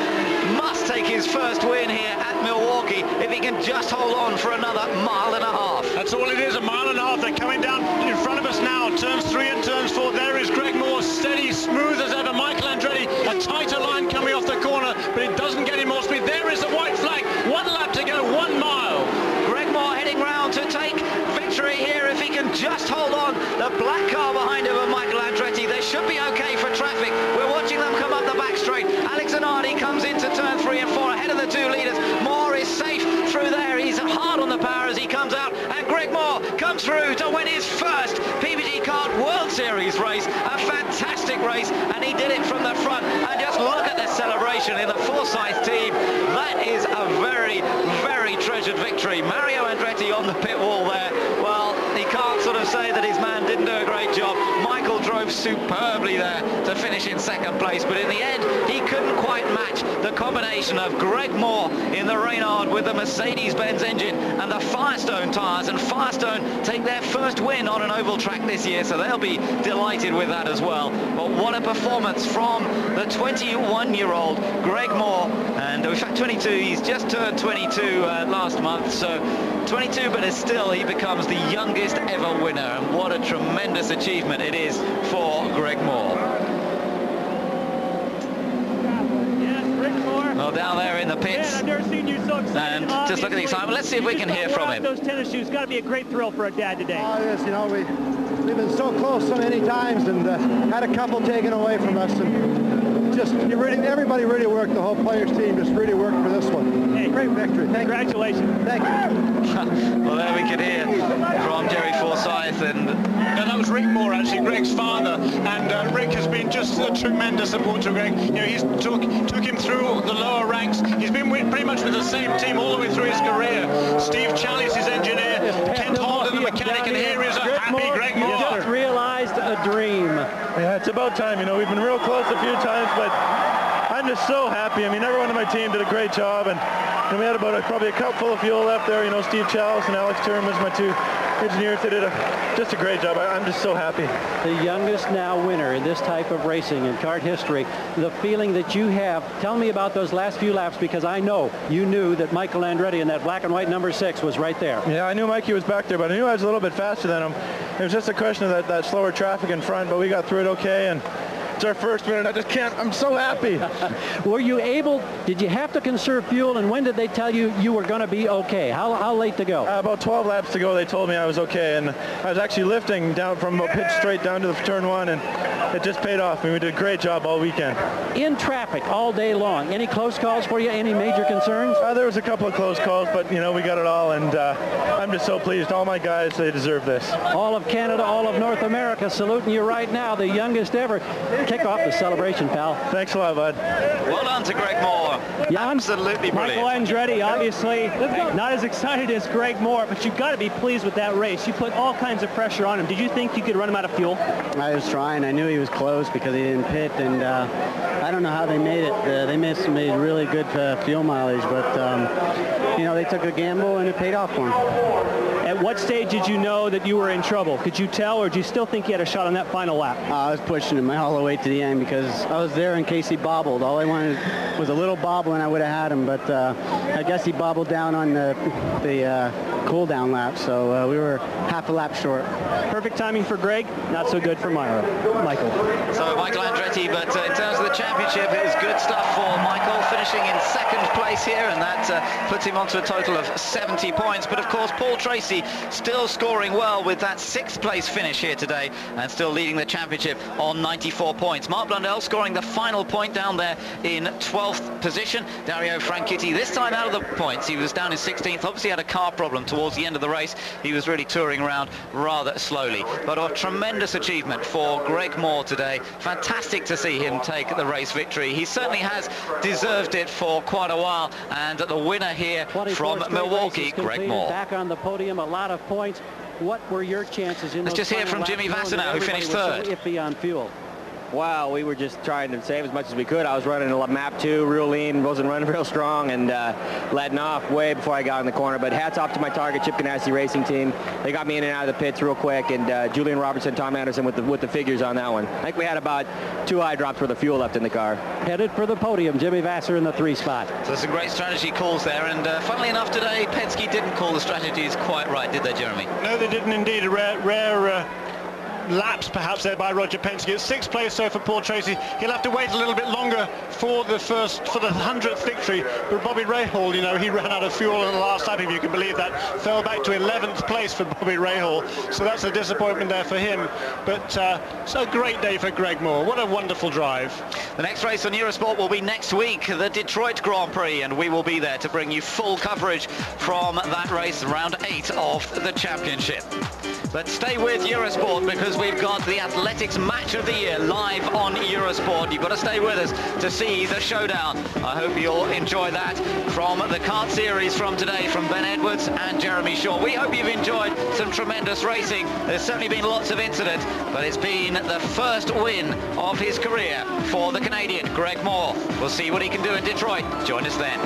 must take his first win here at Milwaukee if he can just hold on for another 1.5 miles. That's all it is, 1.5 miles. They're coming down in front of us now, turns 3 and turns 4. There is Greg Moore, steady, smooth as ever. Michael Andretti, a tighter line coming off the corner, but it doesn't get him more speed. There is the white flag, 1 lap to go, 1 mile. Greg Moore heading round to take victory here if he can just hold on. The black car behind him of Michael Andretti. They should be okay for traffic. We're watching them come up the back straight. Alex Zanardi comes into turn 3 and 4 ahead of the 2 leaders. Moore is safe through there. He's hard on the power as he comes out, and Greg Moore comes through to win his first PPG CART World Series race. A fantastic race, and he did it from the front. And just look at the celebration in the Forsyth team. That is a very, very treasured victory. Mario Andretti on the pit wall there. Well, he can't sort of say that his man didn't do a great job. Michael drove superbly there to finish in 2nd place, but in the end, he couldn't quite match the combination of Greg Moore in the Reynard with the Mercedes-Benz engine and the Firestone tyres, and Firestone take their first win on an oval track this year, so they'll be delighted with that as well. But what a performance from the 21-year-old Greg Moore, and in fact 22, he's just turned 22 last month, so 22, but still he becomes the youngest ever winner, and what a tremendous achievement it is for Greg Moore. Well, down there in the pits. Man, I've never seen you so excited. And just look at the excitement. Let's see if we can hear from him. Those tennis shoes, got to be a great thrill for a dad today. Oh, it is. You know, we've been so close so many times, and had a couple taken away from us, and just everybody really worked. The whole players team just really worked for this one. Hey, great victory. Thank Congratulations. You. Thank you. Well, there we could hear from Jerry Forsyth, and that was Rick Moore, actually, Greg's father, and Rick has been just a tremendous support to Greg. You know, he's took him through the lower ranks. He's been pretty much with the same team all the way through his career. Steve Challis, his engineer, Kent Holden, the mechanic, and here is a happy Greg Moore. Just realized a dream. Yeah, it's about time. You know, we've been real close a few times, but I'm just so happy. I mean, everyone on my team did a great job, and we had probably a cup full of fuel left there. You know, Steve Challis and Alex Turman, my 2 engineers, they did just a great job. I'm just so happy. The youngest now winner in this type of racing in CART history. The feeling that you have, tell me about those last few laps, because I know you knew that Michael Andretti in that black and white number 6 was right there. Yeah, I knew Mikey was back there, but I knew I was a little bit faster than him. It was just a question of that slower traffic in front, but we got through it okay, and It's our first win, and I just can't. I'm so happy. Were you able, did you have to conserve fuel, and when did they tell you you were going to be okay? How late to go? About 12 laps to go, they told me I was okay, and I was actually lifting down from about pitch straight down to the turn one, and it just paid off. I mean, we did a great job all weekend. In traffic all day long, any close calls for you? Any major concerns? There was a couple of close calls, but you know, we got it all, and I'm just so pleased. All my guys, they deserve this. All of Canada, all of North America saluting you right now, the youngest ever. Kick off the celebration, pal. Thanks a lot, bud. Well done to Greg Moore. Absolutely brilliant. Michael Andretti, obviously not as excited as Greg Moore, but you've got to be pleased with that race. You put all kinds of pressure on him. Did you think you could run him out of fuel? I was trying. I knew he was close because he didn't pit, and I don't know how they made it. They made really good fuel mileage, but you know, they took a gamble and it paid off for them. At what stage did you know that you were in trouble? Could you tell, or do you still think you had a shot on that final lap? I was pushing him all the way to the end because I was there in case he bobbled. All I wanted was a little bobble and I would have had him, but I guess he bobbled down on the cool-down lap, so we were half a lap short. Perfect timing for Greg, not so good for Michael. So Michael Andretti, but in terms of the championship, it was good stuff for Michael, finishing in second place here, and that puts him onto a total of 70 points. But of course, Paul Tracy still scoring well with that 6th place finish here today, and still leading the championship on 94 points. Mark Blundell scoring the final point down there in 12th position. Dario Franchitti this time out of the points. He was down in 16th, obviously had a car problem towards the end of the race. He was really touring around rather slowly, but a tremendous achievement for Greg Moore today. Fantastic to see him take the race victory. He certainly has deserved it for quite a while, and the winner here from Milwaukee, Greg Moore. Back on the podium, a lot of points. What were your chances in Let's just hear from Jimmy Vasser now, who finished third. So iffy on fuel. Wow, we were just trying to save as much as we could. I was running a map 2, real lean, wasn't running real strong, and letting off way before I got in the corner. But hats off to my target, Chip Ganassi Racing Team. They got me in and out of the pits real quick, and Julian Robertson, Tom Anderson with the figures on that one. I think we had about 2 eye drops worth of fuel left in the car. Headed for the podium, Jimmy Vasser in the 3 spot. So some great strategy calls there, and funnily enough today, Penske didn't call the strategies quite right, did they, Jeremy? No, they didn't indeed. A rare lapse perhaps there by Roger Penske. It's 6th place so for Paul Tracy. He'll have to wait a little bit longer for the 100th victory, but Bobby Rahal, you know, he ran out of fuel in the last lap, if you can believe that. Fell back to 11th place for Bobby Rahal, so that's a disappointment there for him. But it's a great day for Greg Moore. What a wonderful drive. The next race on Eurosport will be next week, the Detroit Grand Prix, and we will be there to bring you full coverage from that race, round 8 of the championship. But stay with Eurosport, because we've got the athletics match of the year live on Eurosport. You've got to stay with us to see the showdown. I hope you'll enjoy that from the CART series from today from Ben Edwards and Jeremy Shaw. We hope you've enjoyed some tremendous racing. There's certainly been lots of incident, but it's been the first win of his career for the Canadian, Greg Moore. We'll see what he can do in Detroit. Join us then.